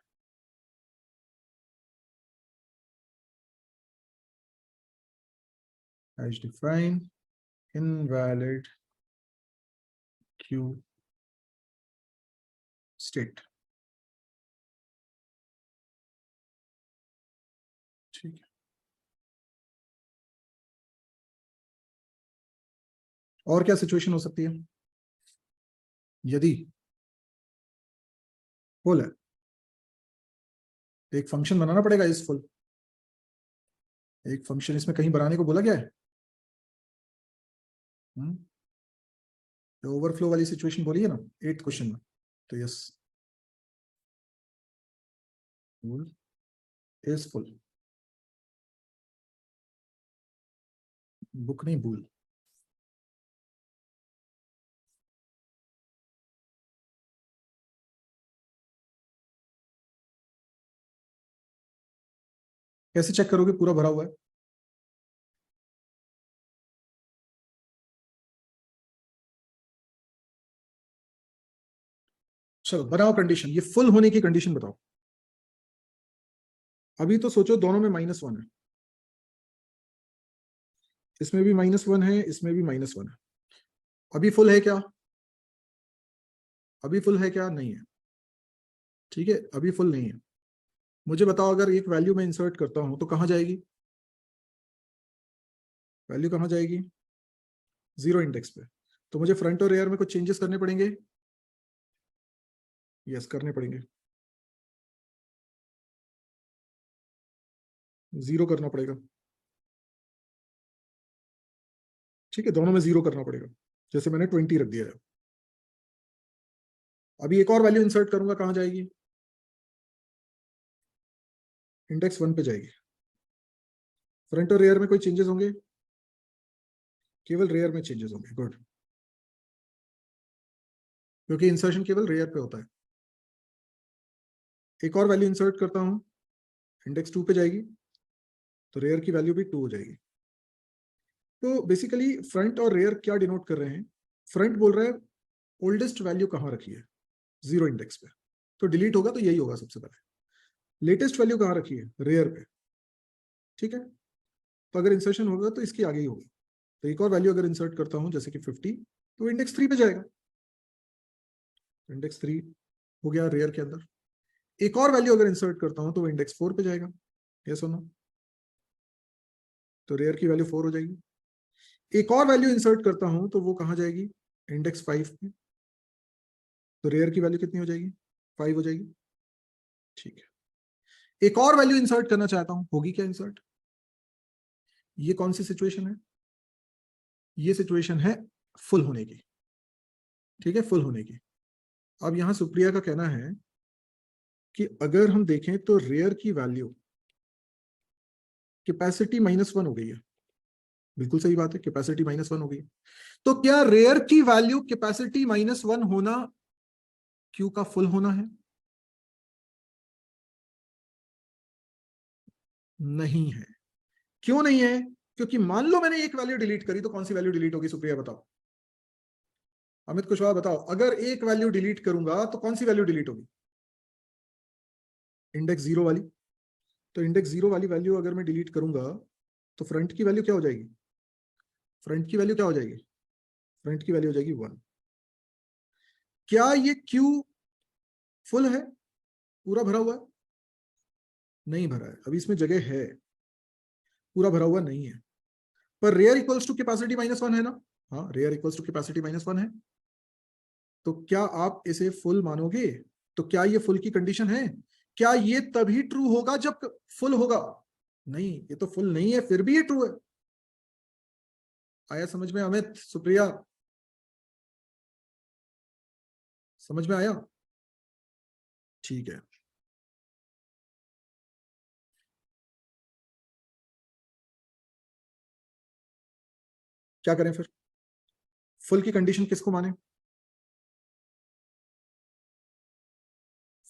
as define invalid queue state। ठीक है, और क्या सिचुएशन हो सकती है, यदि फुल है, एक फंक्शन बनाना पड़ेगा इस फुल, एक फंक्शन इसमें कहीं बनाने को बोला गया है। ओवरफ्लो वाली सिचुएशन बोली है ना 8th क्वेश्चन में, तो yes, full is full, book नहीं भूल। कैसे चेक करोगे पूरा भरा हुआ है, चलो बनाओ कंडीशन, ये फुल होने की कंडीशन बताओ। अभी तो सोचो दोनों में -1 है, इसमें भी -1 है, इसमें भी -1 है। अभी फुल है क्या, अभी फुल है क्या, नहीं है, ठीक है, अभी फुल नहीं है। मुझे बताओ अगर एक वैल्यू में इंसर्ट करता हूं तो कहां जाएगी, वैल्यू कहां जाएगी, जीरो इंडेक्स पे। तो मुझे फ्रंट और रेयर में कुछ चेंजेस करने पड़ेंगे, यस करने पड़ेंगे, जीरो करना पड़ेगा, ठीक है, दोनों में जीरो करना पड़ेगा, जैसे मैंने 20 रख दिया है। अभी एक और वैल्यू इंसर्ट करूंगा, कहां जाएगी, इंडेक्स 1 पे जाएगी। फ्रंट और रेयर में कोई चेंजेस होंगे, केवल रेयर में चेंजेस होंगे, गुड। क्योंकि इंसर्शन केवल रेयर पे होता है। एक और वैल्यू इंसर्ट करता हूं, इंडेक्स 2 पे जाएगी, तो रेयर की वैल्यू भी 2 हो जाएगी। तो बेसिकली फ्रंट और रेयर क्या डिनोट कर रहे हैं? फ्रंट बोल रहा है ओल्डेस्ट वैल्यू कहाँ रखी है, 0 इंडेक्स पे, तो डिलीट होगा तो यही होगा सबसे पहले। लेटेस्ट वैल्यू कहाँ रखी है, रेयर पे, ठीक है, तो अगर इंसर्शन होगा तो इसकी आगे ही होगी। तो एक और वैल्यू अगर इंसर्ट करता हूं जैसे कि 50, तो इंडेक्स 3 पे जाएगा, इंडेक्स 3 हो गया रेयर के अंदर। एक और वैल्यू अगर इंसर्ट करता हूं तो वो इंडेक्स 4 पे जाएगा, यस और नो, तो रेयर की वैल्यू 4 हो जाएगी। एक और वैल्यू इंसर्ट करता हूं तो वो कहां जाएगी, इंडेक्स 5 पे, तो रेयर की वैल्यू कितनी हो जाएगी, 5 हो जाएगी, ठीक है। एक और वैल्यू इंसर्ट करना चाहता हूं, होगी क्या इंसर्ट? ये कौन सी सिचुएशन है? ये सिचुएशन है फुल होने की, ठीक है, फुल होने की। अब यहां सुप्रिया का कहना है कि अगर हम देखें तो रेयर की वैल्यू कैपेसिटी -1 हो गई है, बिल्कुल सही बात है, कैपेसिटी -1 हो गई। तो क्या रेयर की वैल्यू कैपेसिटी -1 होना क्यू का फुल होना है? नहीं है। क्यों नहीं है? क्योंकि मान लो मैंने एक वैल्यू डिलीट करी, तो कौन सी वैल्यू डिलीट होगी सुप्रिया बताओ, अमित कुशवाहा बताओ, अगर एक वैल्यू डिलीट करूंगा तो कौन सी वैल्यू डिलीट होगी, इंडेक्स 0 वाली। तो इंडेक्स 0 वाली वैल्यू अगर मैं डिलीट करूंगा तो फ्रंट की वैल्यू क्या हो जाएगी, फ्रंट की वैल्यू क्या हो जाएगी, फ्रंट की वैल्यू हो जाएगी 1। क्या ये क्यू फुल है, पूरा भरा हुआ है? नहीं भरा है, अभी इसमें जगह है, पूरा भरा हुआ नहीं है। पर रेयर इक्वल्स टू कैपेसिटी -1 है ना, हाँ रेयर इक्वल्स टू कैपेसिटी -1 है, तो क्या आप इसे फुल मानोगे? तो क्या ये फुल की कंडीशन है? क्या ये तभी ट्रू होगा जब फुल होगा? नहीं, ये तो फुल नहीं है, फिर भी ये ट्रू है। आया समझ में अमित, सुप्रिया, समझ में आया? ठीक है, क्या करें फिर? फुल की कंडीशन किसको माने?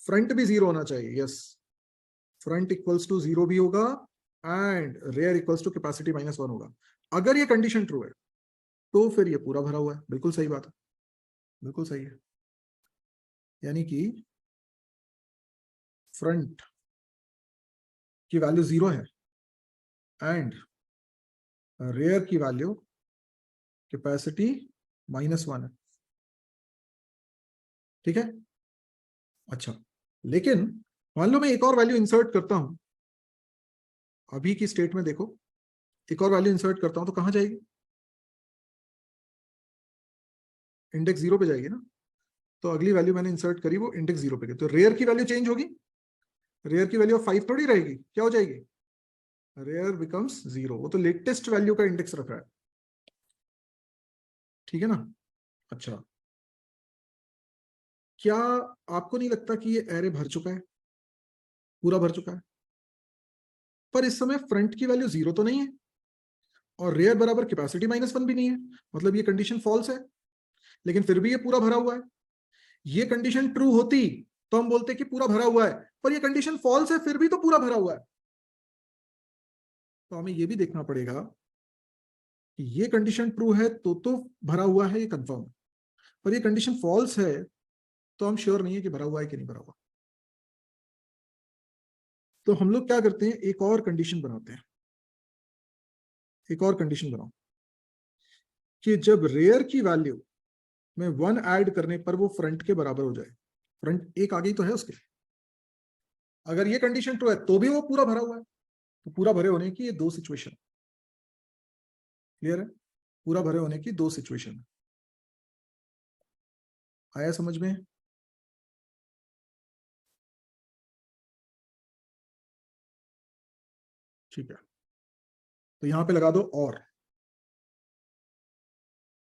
फ्रंट भी 0 होना चाहिए, यस, फ्रंट इक्वल्स टू 0 भी होगा and rear equals to capacity -1 होगा। अगर ये कंडीशन ट्रू है तो फिर ये पूरा भरा हुआ है, बिल्कुल सही बात है, बिल्कुल सही है। यानी कि फ्रंट की वैल्यू 0 है एंड रेयर की वैल्यू कैपेसिटी -1 है, ठीक है। अच्छा, लेकिन मान लो मैं एक और वैल्यू इंसर्ट करता हूं, अभी की स्टेट में देखो, एक और वैल्यू इंसर्ट करता हूं तो कहां जाएगी, इंडेक्स 0 पे जाएगी ना। तो अगली वैल्यू मैंने इंसर्ट करी वो इंडेक्स 0 पे गई, तो रेयर की वैल्यू चेंज होगी, रेयर की वैल्यू 5 थोड़ी रहेगी, क्या हो जाएगी, रेयर बिकम्स 0, वो तो लेटेस्ट वैल्यू का इंडेक्स रख रहा है, ठीक है ना। अच्छा, क्या आपको नहीं लगता कि ये एरे भर चुका है, पूरा भर चुका है? पर इस समय फ्रंट की वैल्यू 0 तो नहीं है और रेयर बराबर कैपेसिटी -1 भी नहीं है, मतलब ये कंडीशन फॉल्स है, लेकिन फिर भी ये पूरा भरा हुआ है। ये कंडीशन ट्रू होती तो हम बोलते कि पूरा भरा हुआ है, पर ये कंडीशन फॉल्स है, फिर भी तो पूरा भरा हुआ है। तो हमें ये भी देखना पड़ेगा कि ये कंडीशन ट्रू है तो भरा हुआ है, ये कंफर्म है, पर ये कंडीशन फॉल्स है तो हम श्योर नहीं है कि भरा हुआ है कि नहीं भरा हुआ। तो हम लोग क्या करते हैं, एक और कंडीशन बनाते हैं, एक और कंडीशन बनाओ कि जब रेयर की वैल्यू में 1 ऐड करने पर वो फ्रंट के बराबर हो जाए, फ्रंट एक आ गई तो है उसके, अगर ये कंडीशन ट्रू है तो भी वो पूरा भरा हुआ है। तो पूरा भरे होने की ये दो सिचुएशन, क्लियर है, पूरा भरे होने की दो सिचुएशन, आया समझ में? ठीक है, तो यहां पे लगा दो और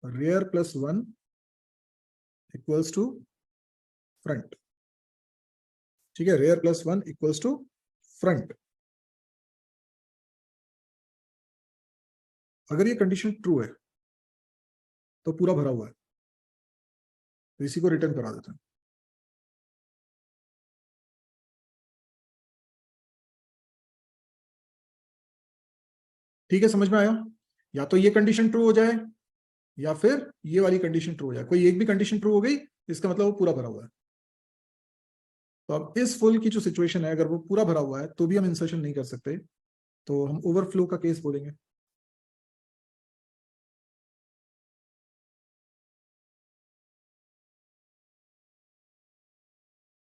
रेयर +1 इक्वल्स टू फ्रंट, ठीक है, रेयर +1 इक्वल्स टू फ्रंट। अगर ये कंडीशन ट्रू है तो पूरा भरा हुआ है, तो इसी को रिटर्न करा देते हैं। ठीक है, समझ में आया? या तो ये कंडीशन ट्रू हो जाए या फिर ये वाली कंडीशन ट्रू हो जाए। कोई एक भी कंडीशन ट्रू हो गई इसका मतलब वो पूरा भरा हुआ है। तो अब इस फुल की जो सिचुएशन है, अगर वो पूरा भरा हुआ है तो भी हम इंसर्शन नहीं कर सकते, तो हम ओवरफ्लो का केस बोलेंगे।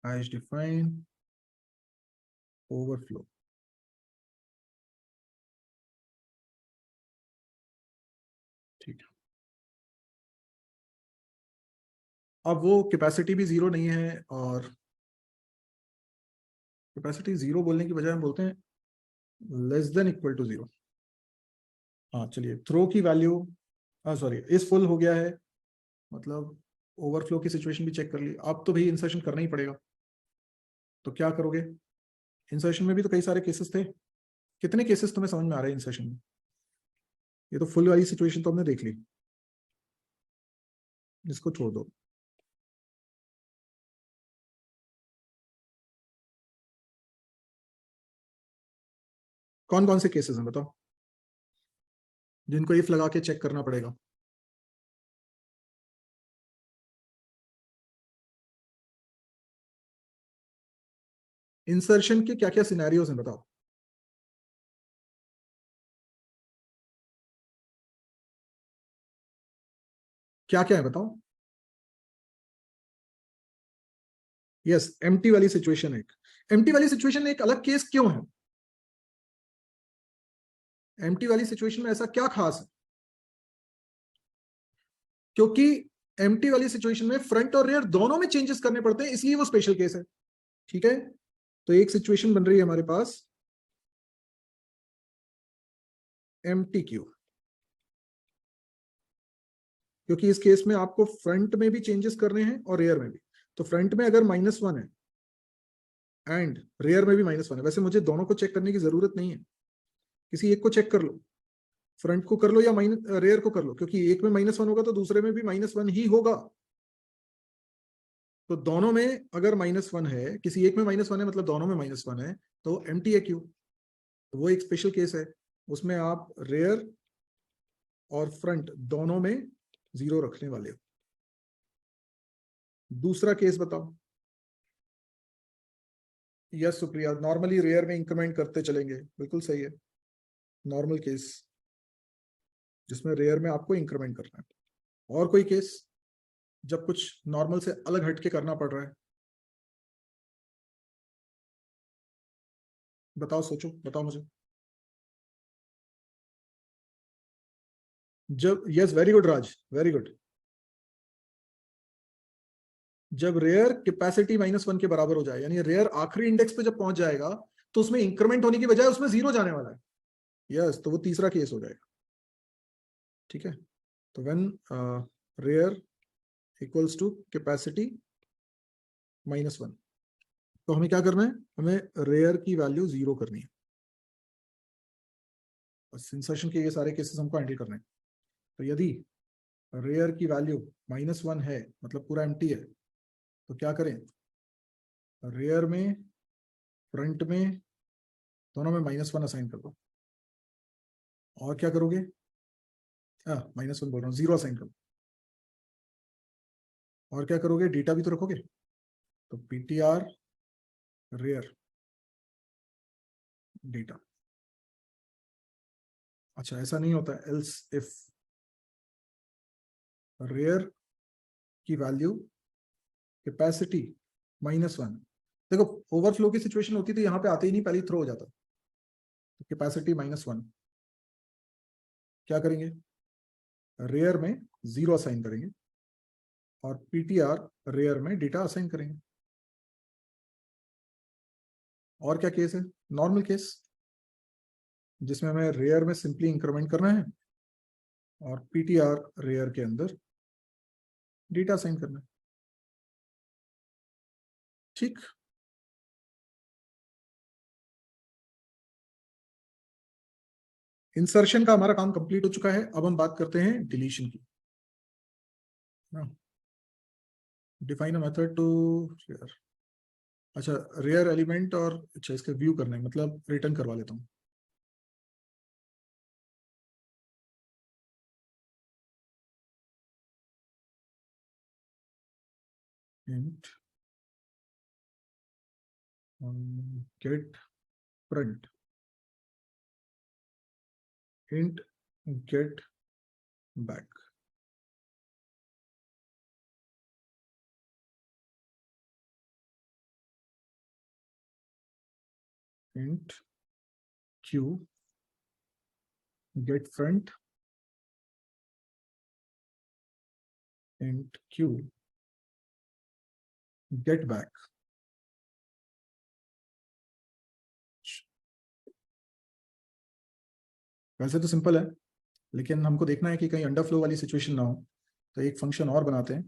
as define overflow। ठीक है, अब वो कैपेसिटी भी जीरो नहीं है, और कैपेसिटी जीरो बोलने की बजाय हम बोलते हैं less than equal to zero. हाँ चलिए, थ्रो की वैल्यू, सॉरी, इस फुल हो गया है, मतलब ओवरफ्लो की सिचुएशन भी चेक कर ली। अब तो भाई इंसर्शन करना ही पड़ेगा, तो क्या करोगे? इंसर्शन में भी तो कई सारे केसेस थे। कितने केसेस तुम्हें समझ में आ रहे हैं इंसर्शन में? ये तो फुल वाली सिचुएशन तो हमने देख ली, इसको छोड़ दो। कौन कौन से केसेस हैं बताओ, जिनको इफ लगा के चेक करना पड़ेगा? इंसर्शन के क्या क्या सिनेरियोज हैं बताओ। क्या क्या है बताओ। यस, एम्प्टी वाली सिचुएशन। एम्प्टी वाली सिचुएशन एक अलग केस क्यों है? एम्प्टी वाली सिचुएशन में ऐसा क्या खास है? क्योंकि एम्प्टी वाली सिचुएशन में फ्रंट और रियर दोनों में चेंजेस करने पड़ते हैं, इसलिए वो स्पेशल केस है। ठीक है, तो एक सिचुएशन बन रही है हमारे पास एम्प्टी क्यू, क्योंकि इस केस में आपको फ्रंट में भी चेंजेस करने हैं और रियर में भी। तो फ्रंट में अगर -1 है एंड रियर में भी -1 है, वैसे मुझे दोनों को चेक करने की जरूरत नहीं है, किसी एक को चेक कर लो, फ्रंट को कर लो या रेयर को कर लो, क्योंकि एक में -1 होगा तो दूसरे में भी -1 ही होगा। तो दोनों में अगर -1 है, किसी एक में -1 है मतलब दोनों में -1 है, तो एम्प्टी है क्यू। तो वो एक स्पेशल केस है, उसमें आप रेयर और फ्रंट दोनों में 0 रखने वाले हो। दूसरा केस बताओ। यस सुप्रिया, नॉर्मली रेयर में इंक्रीमेंट करते चलेंगे, बिल्कुल सही है, नॉर्मल केस जिसमें रेयर में आपको इंक्रीमेंट करना है। और कोई केस जब कुछ नॉर्मल से अलग हटके करना पड़ रहा है? बताओ, सोचो, बताओ मुझे। जब, यस वेरी गुड राज, वेरी गुड, जब रेयर कैपेसिटी -1 के बराबर हो जाए, यानी रेयर आखिरी इंडेक्स पे जब पहुंच जाएगा तो उसमें इंक्रीमेंट होने की बजाय उसमें 0 जाने वाला है। यस, तो वो तीसरा केस हो जाएगा। ठीक है, तो when rear equals to capacity -1, तो हमें क्या करना है? हमें रेयर की वैल्यू 0 करनी है। बस इंसर्शन के ये सारे केसेस हमको हैंडल करने हैं। तो यदि रेयर की वैल्यू -1 है, मतलब पूरा एम्प्टी है, तो क्या करें? रेयर में, फ्रंट में, दोनों में -1 असाइन कर दो। और क्या करोगे? -1 बोल रहा हूँ, 0 असाइन करो। और क्या करोगे? डेटा भी तो रखोगे, तो ptr रेयर डेटा। अच्छा, ऐसा नहीं होता, एल्स इफ रेयर की वैल्यू कैपेसिटी -1, देखो ओवरफ्लो की सिचुएशन होती तो यहाँ पे आते ही नहीं, पहले थ्रो हो जाता। तो कैपेसिटी -1, क्या करेंगे? रेयर में 0 असाइन करेंगे और पीटीआर रेयर में डेटा असाइन करेंगे। और क्या केस है? नॉर्मल केस, जिसमें हमें रेयर में सिंपली इंक्रीमेंट करना है और पीटीआर रेयर के अंदर डेटा असाइन करना है। ठीक, इंसर्शन का हमारा काम कंप्लीट हो चुका है। अब हम बात करते हैं डिलीशन की। Define a method to rear, अच्छा रेयर एलिमेंट, और अच्छा इसका व्यू करना है, मतलब रिटर्न करवा लेता हूँ। int get front, int get back, int q get front, int q get back। वैसे तो सिंपल है, लेकिन हमको देखना है कि कहीं अंडरफ्लो वाली सिचुएशन ना हो, तो एक फंक्शन और बनाते हैं,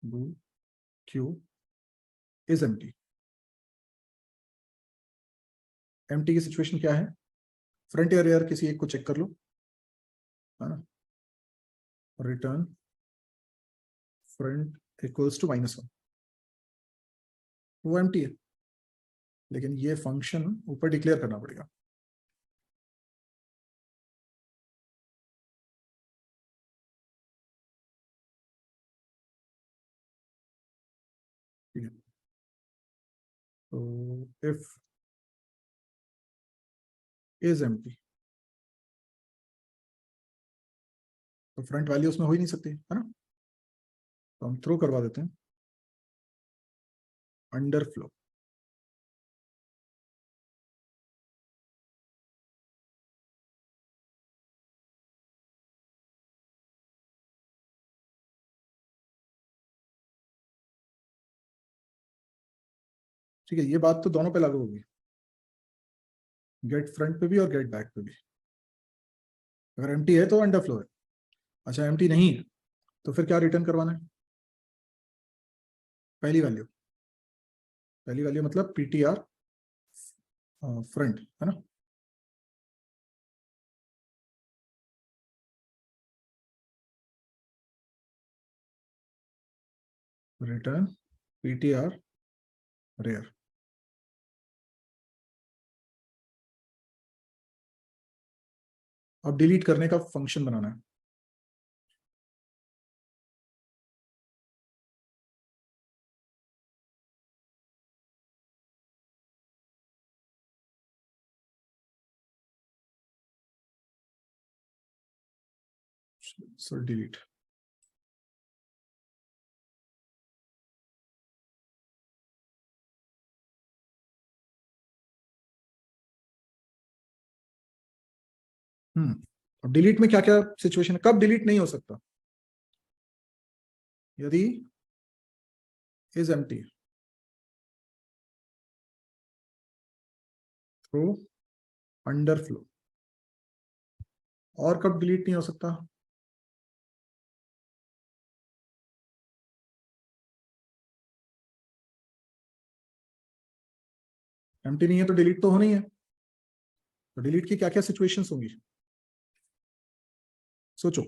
do q is empty। empty की सिचुएशन क्या है, फ्रंट या रेयर किसी एक को चेक कर लो, है ना, रिटर्न फ्रंट इक्वल्स टू -1, वो एम्प्टी है, लेकिन ये फंक्शन ऊपर डिक्लेयर करना पड़ेगा। ठीक है, तो इफ इज एम्प्टी, तो फ्रंट वैल्यू उसमें हो ही नहीं सकती, है ना, तो हम थ्रो करवा देते हैं अंडरफ्लो। ठीक है, ये बात तो दोनों पे लागू होगी, गेट फ्रंट पे भी और गेट बैक पे भी। अगर एम्प्टी है तो अंडरफ्लो है, अच्छा एम्प्टी नहीं है तो फिर क्या रिटर्न करवाना है, पहली वैल्यू, पहली वैल्यू मतलब ptr फ्रंट, है ना, रिटर्न ptr रेयर। अब डिलीट करने का फंक्शन बनाना है, सो डिलीट। अब डिलीट में क्या क्या सिचुएशन है, कब डिलीट नहीं हो सकता, यदि इज एम्प्टी, थ्रो अंडरफ्लो। और कब डिलीट नहीं हो सकता, एम्प्टी नहीं है तो डिलीट तो होनी है, तो डिलीट की क्या क्या सिचुएशंस होंगी, सोचो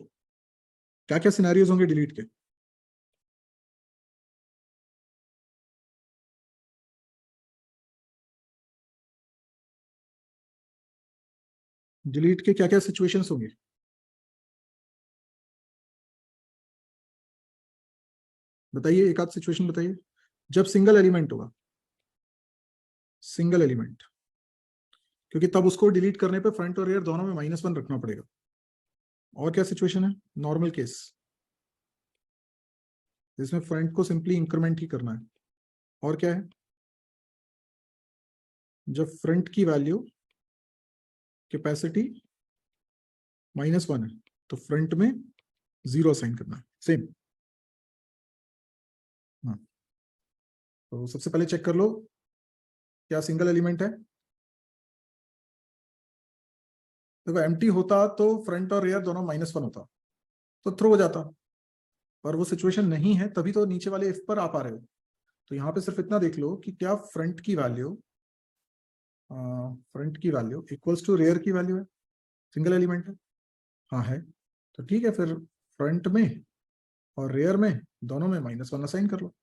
क्या क्या सिनेरियोज होंगे डिलीट के। डिलीट के क्या क्या सिचुएशंस होंगे, बताइए, एक आध सिचुएशन बताइए। जब सिंगल एलिमेंट होगा, सिंगल एलिमेंट, क्योंकि तब उसको डिलीट करने पे फ्रंट और रियर दोनों में -1 रखना पड़ेगा। और क्या सिचुएशन है, नॉर्मल केस, जिसमें फ्रंट को सिंपली इंक्रीमेंट ही करना है। और क्या है, जब फ्रंट की वैल्यू कैपेसिटी -1 है तो फ्रंट में 0 असाइन करना है, सेम। हाँ, तो सबसे पहले चेक कर लो क्या सिंगल एलिमेंट है। देखो एम्प्टी होता तो फ्रंट और रियर दोनों -1 होता, तो थ्रो हो जाता, पर वो सिचुएशन नहीं है, तभी तो नीचे वाले इफ पर आ पा रहे हो। तो यहाँ पे सिर्फ इतना देख लो कि क्या फ्रंट की वैल्यू इक्वल्स टू रेयर की वैल्यू है, सिंगल एलिमेंट है, हाँ है, तो ठीक है, फिर फ्रंट में और रेयर में दोनों में -1 असाइन कर लो,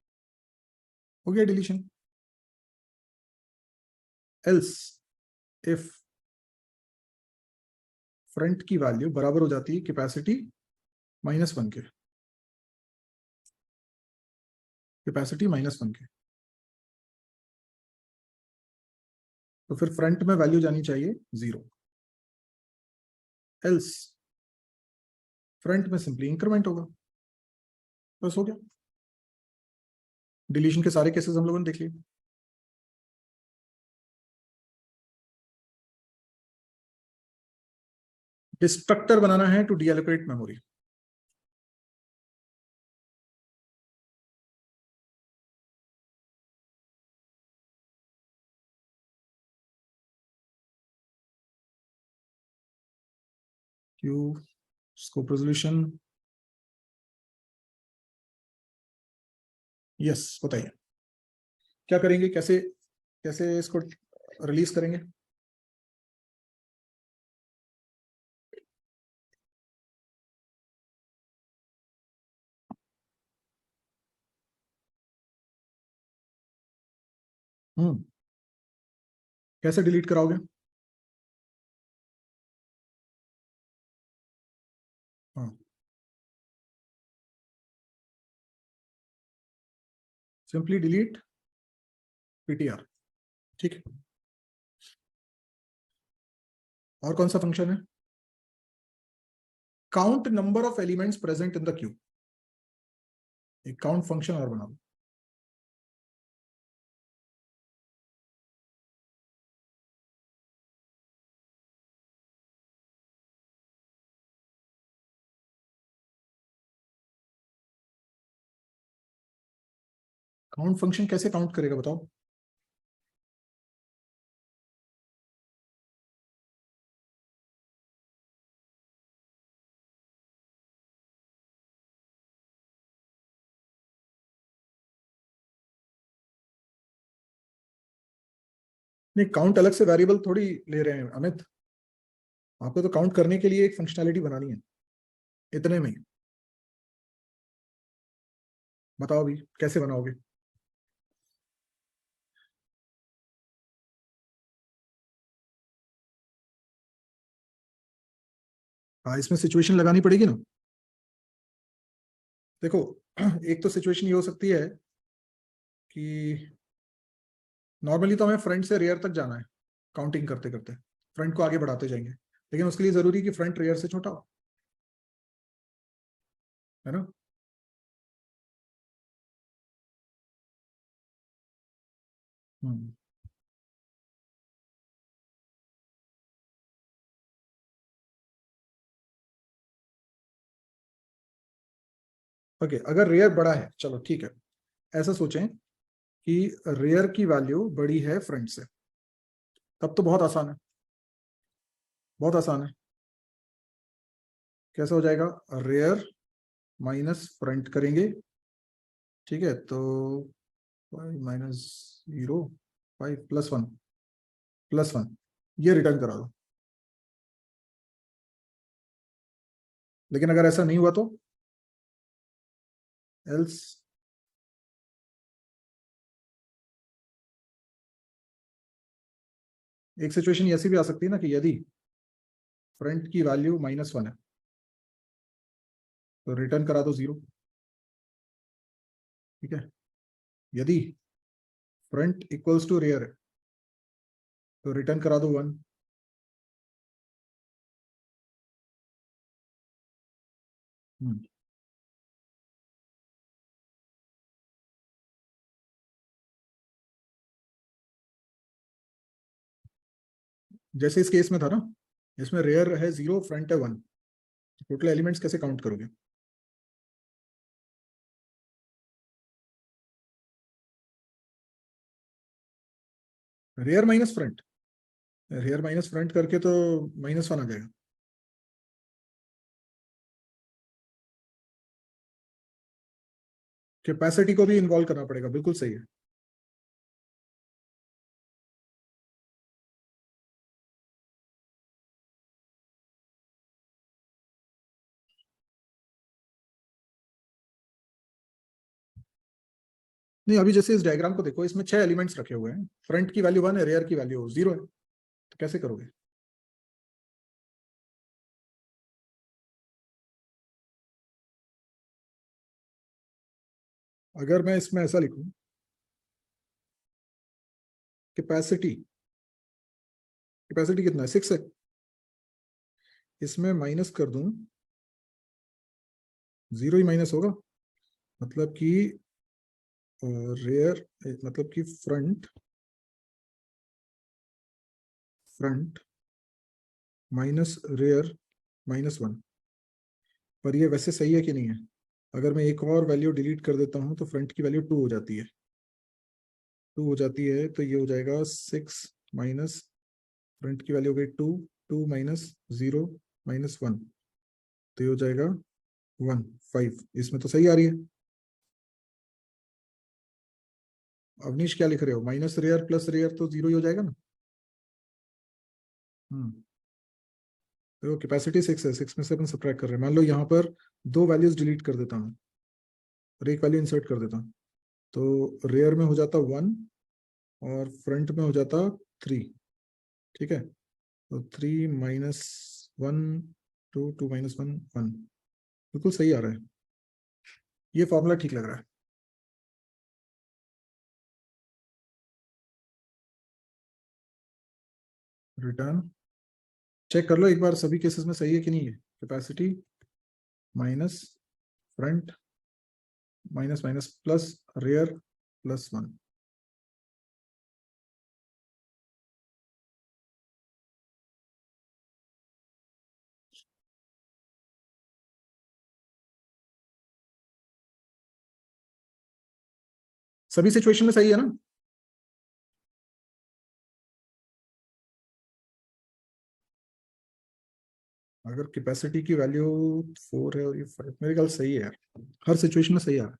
हो गया डिलीशन। एल्स इफ फ्रंट की वैल्यू बराबर हो जाती है कैपेसिटी -1 के, कैपेसिटी -1 के, तो फिर फ्रंट में वैल्यू जानी चाहिए 0। एल्स फ्रंट में सिंपली इंक्रीमेंट होगा, बस हो गया। डिलीशन के सारे केसेस हम लोगों ने देख लिए। डिस्ट्रक्टर बनाना है to deallocate memory. Queue scope resolution, yes बताइए क्या करेंगे, कैसे कैसे इसको रिलीज करेंगे? कैसे डिलीट कराओगे? हाँ, सिंपली डिलीट पीटीआर, ठीक है। और कौन सा फंक्शन है? Count number of elements present in the Q, एक काउंट फंक्शन और बना दो। काउंट फंक्शन कैसे काउंट करेगा बताओ? नहीं, काउंट अलग से वेरिएबल थोड़ी ले रहे हैं अमित, आपको तो काउंट करने के लिए एक फंक्शनैलिटी बनानी है, इतने में ही। बताओ अभी कैसे बनाओगे? हाँ, इसमें सिचुएशन लगानी पड़ेगी ना। देखो एक तो सिचुएशन ये हो सकती है कि नॉर्मली तो हमें फ्रंट से रेयर तक जाना है, काउंटिंग करते करते फ्रंट को आगे बढ़ाते जाएंगे, लेकिन उसके लिए जरूरी है कि फ्रंट रेयर से छोटा हो, है ना। हम्म, ओके, अगर रेयर बड़ा है, चलो ठीक है, ऐसा सोचें कि रेयर की वैल्यू बड़ी है फ्रंट से, तब तो बहुत आसान है, बहुत आसान है। कैसे हो जाएगा? रेयर माइनस फ्रंट करेंगे, ठीक है, तो -0 5 +1 ये रिटर्न करा दो। लेकिन अगर ऐसा नहीं हुआ तो एल्स एक सिचुएशन ऐसी भी आ सकती है ना कि यदि फ्रंट की वैल्यू -1 है तो रिटर्न करा दो 0, ठीक है। यदि फ्रंट इक्वल्स टू रेयर है तो रिटर्न करा दो 1। जैसे इस केस में था ना, इसमें रेयर है 0, फ्रंट है 1, टोटल एलिमेंट्स कैसे काउंट करोगे? Rear minus front, rear minus front करके तो -1 आ जाएगा। कैपेसिटी को भी इन्वॉल्व करना पड़ेगा, बिल्कुल सही है। नहीं, अभी जैसे इस डायग्राम को देखो, इसमें 6 एलिमेंट्स रखे हुए हैं, फ्रंट की वैल्यू 1 है, रेयर की वैल्यू 0 है, तो कैसे करोगे? अगर मैं इसमें ऐसा लिखूं, कैपेसिटी, कैपेसिटी कितना है, 6 है, इसमें माइनस कर दूं, 0 ही माइनस होगा, मतलब कि रेयर, मतलब कि फ्रंट, फ्रंट माइनस रेयर -1। पर ये वैसे सही है कि नहीं है? अगर मैं एक और वैल्यू डिलीट कर देता हूं तो फ्रंट की वैल्यू 2 हो जाती है, 2 हो जाती है, तो ये हो जाएगा 6 माइनस, फ्रंट की वैल्यू हो गई 2, 2 माइनस 0 -1, तो ये हो जाएगा 1, 5। इसमें तो सही आ रही है। अवनीश क्या लिख रहे हो? माइनस रेयर प्लस रेयर तो 0 ही हो जाएगा ना। तो कैपेसिटी 6 है, 6 में से अपन सब्ट्रैक्ट कर रहे हैं। मान लो यहाँ पर 2 वैल्यूज डिलीट कर देता हूँ और एक वैल्यू इंसर्ट कर देता हूँ, तो रेयर में हो जाता 1 और फ्रंट में हो जाता 3। ठीक है, तो 3 -1, 2, 2 -1, 1, बिल्कुल सही आ रहा है, ये फॉर्मूला ठीक लग रहा है। रिटर्न चेक कर लो एक बार, सभी केसेस में सही है कि नहीं है। Capacity minus front minus minus plus rear +1। सभी सिचुएशन में सही है ना? अगर कैपेसिटी की वैल्यू 4 है और ये 5, मेरे ख्याल सही है यार, हर सिचुएशन में सही आ रहा है।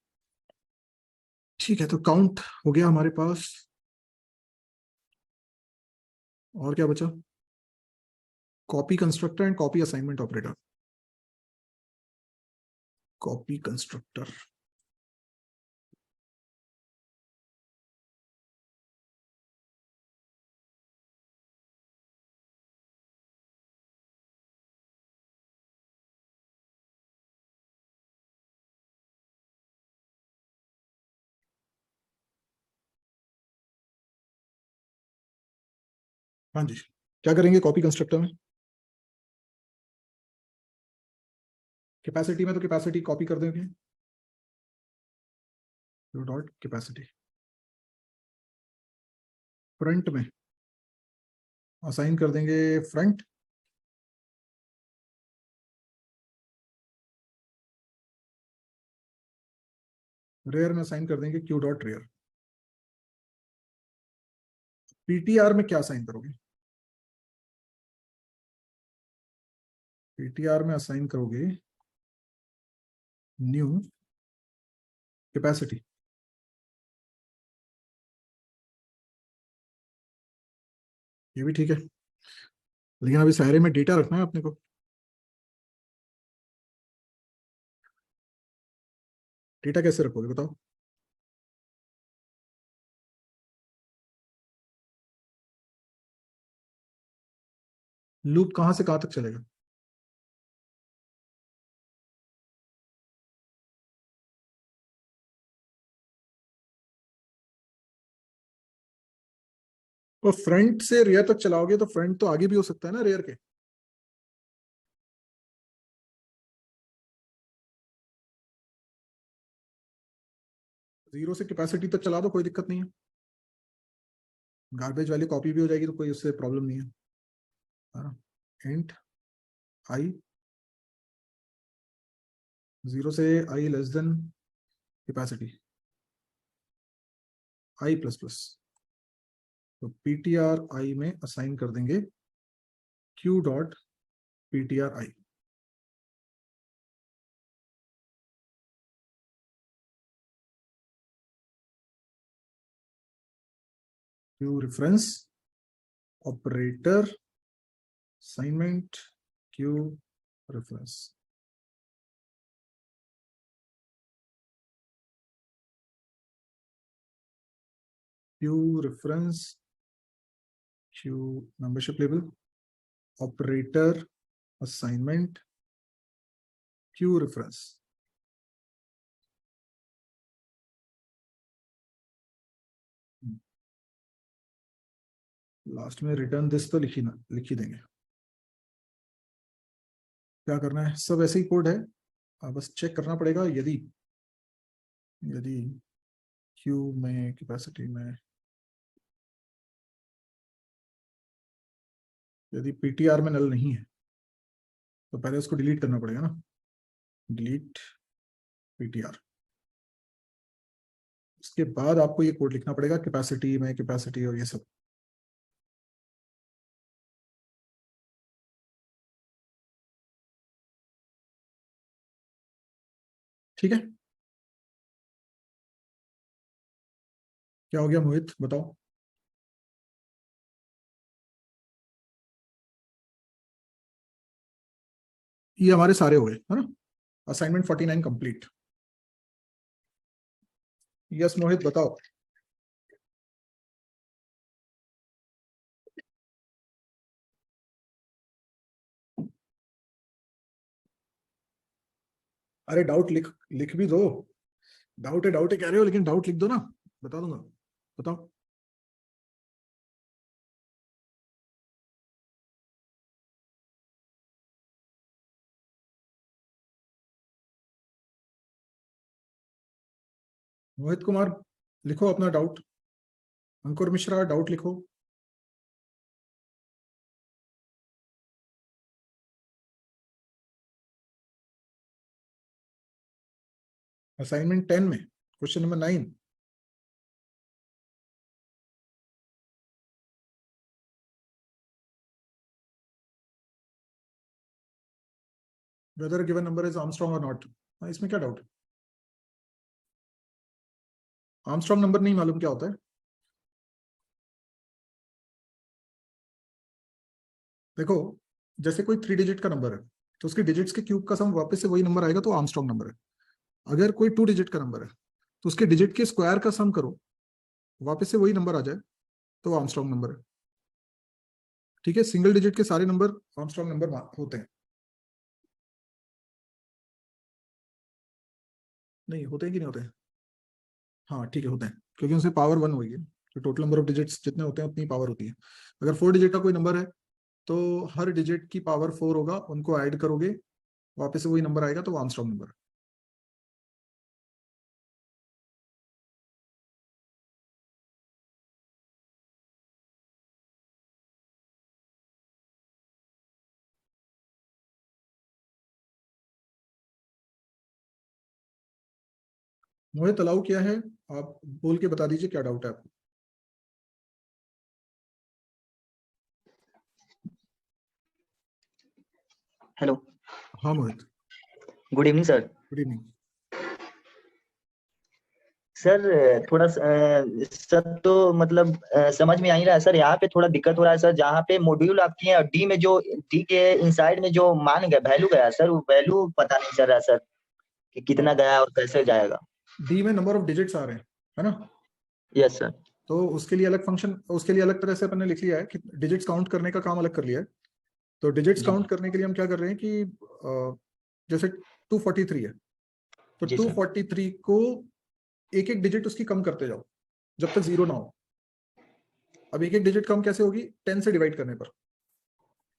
ठीक है, तो काउंट हो गया हमारे पास, और क्या बचा? Copy constructor and copy assignment operator. Copy constructor, हाँ जी, क्या करेंगे कॉपी कंस्ट्रक्टर में? कैपेसिटी में तो कैपेसिटी कॉपी कर देंगे, डॉट कैपेसिटी। फ्रंट में असाइन कर देंगे फ्रंट, रेयर में असाइन कर देंगे क्यू डॉट रेयर। पीटीआर में क्या असाइन करोगे? पीटीआर में असाइन करोगे न्यू कैपेसिटी। ये भी ठीक है, लेकिन अभी सारे में डेटा रखना है अपने को। डेटा कैसे रखोगे बताओ? लूप कहां से कहां तक चलेगा? और फ्रंट से रेयर तक चलाओगे तो फ्रंट तो आगे भी हो सकता है ना रेयर के। जीरो से कैपेसिटी तक चला दो, कोई दिक्कत नहीं है, गार्बेज वाली कॉपी भी हो जाएगी, तो कोई उससे प्रॉब्लम नहीं है। इंट आई, 0 से I less than capacity I plus plus, तो पीटीआर आई में असाइन कर देंगे Q dot PTR I. Q reference operator assignment Q reference. Q reference, Q membership label, operator assignment, Q reference. Last में return this तो लिख ही देंगे। क्या करना है, सब ऐसे ही कोड है, बस चेक करना पड़ेगा यदि क्यू में कैपेसिटी में यदि पीटीआर में नल नहीं है तो पहले उसको डिलीट करना पड़ेगा ना, डिलीट पीटीआर। उसके बाद आपको ये कोड लिखना पड़ेगा कैपेसिटी में कैपेसिटी और ये सब। ठीक है, क्या हो गया मोहित बताओ। ये हमारे सारे हो गए है ना, असाइनमेंट 49 कंप्लीट। यस मोहित बताओ। अरे डाउट लिख भी दो, डाउट है कह रहे हो, लेकिन डाउट लिख दो ना, बता दूंगा, बताओ। मोहित कुमार लिखो अपना डाउट। अंकुर मिश्रा डाउट लिखो। असाइनमेंट 10 में question number 9। whether given number is Armstrong or not। इसमें क्या डाउट है, आर्मस्ट्रॉन्ग नंबर नहीं मालूम क्या होता है। देखो जैसे कोई 3 डिजिट का नंबर है तो उसके डिजिट्स के क्यूब का सम वापस से वही नंबर आएगा तो आर्मस्ट्रॉन्ग नंबर है। अगर कोई 2 डिजिट का नंबर है तो उसके डिजिट के स्क्वायर का सम करो, वापस से वही नंबर आ जाए तो आर्मस्ट्रॉन्ग नंबर है। ठीक है, सिंगल डिजिट के सारे नंबर आर्मस्ट्रॉन्ग नंबर होते हैं। नहीं होते हैं कि नहीं होते हैं, हाँ ठीक है होते हैं, क्योंकि उनसे पावर 1 हुई है तो टोटल नंबर ऑफ डिजिट्स जितने होते हैं उतनी पावर होती है। अगर 4 डिजिट का कोई नंबर है तो हर डिजिट की पावर 4 होगा, उनको ऐड करोगे वापस से वही नंबर आएगा तो वो आर्मस्ट्रॉन्ग नंबर है। मोहित अलाउ किया है, आप बोल के बता दीजिए क्या डाउट है आपको। हेलो। हाँ Mohit, good evening sir. Good evening. Sir थोड़ा सर तो मतलब समझ में आ ही रहा है सर, यहाँ पे थोड़ा दिक्कत हो रहा है सर। जहाँ पे मॉड्यूल आपके हैं और डी में जो डी के इनसाइड में जो मान गया वैल्यू गया सर, वो वैल्यू पता नहीं चल रहा सर कि कितना गया और कैसे जाएगा। डी में नंबर ऑफ डिजिट्स आ रहे हैं है ना, यस सर। तो उसके लिए अलग फंक्शन, उसके लिए अलग तरह से अपन ने लिख लिया है कि डिजिट्स काउंट करने का काम अलग कर लिया है। तो डिजिट्स जी। काउंट करने के लिए हम क्या कर रहे हैं कि जैसे 243 है तो जी सर। 243 को एक एक डिजिट उसकी कम करते जाओ जब तक 0 ना हो। अब एक एक डिजिट कम कैसे होगी, 10 से डिवाइड करने पर।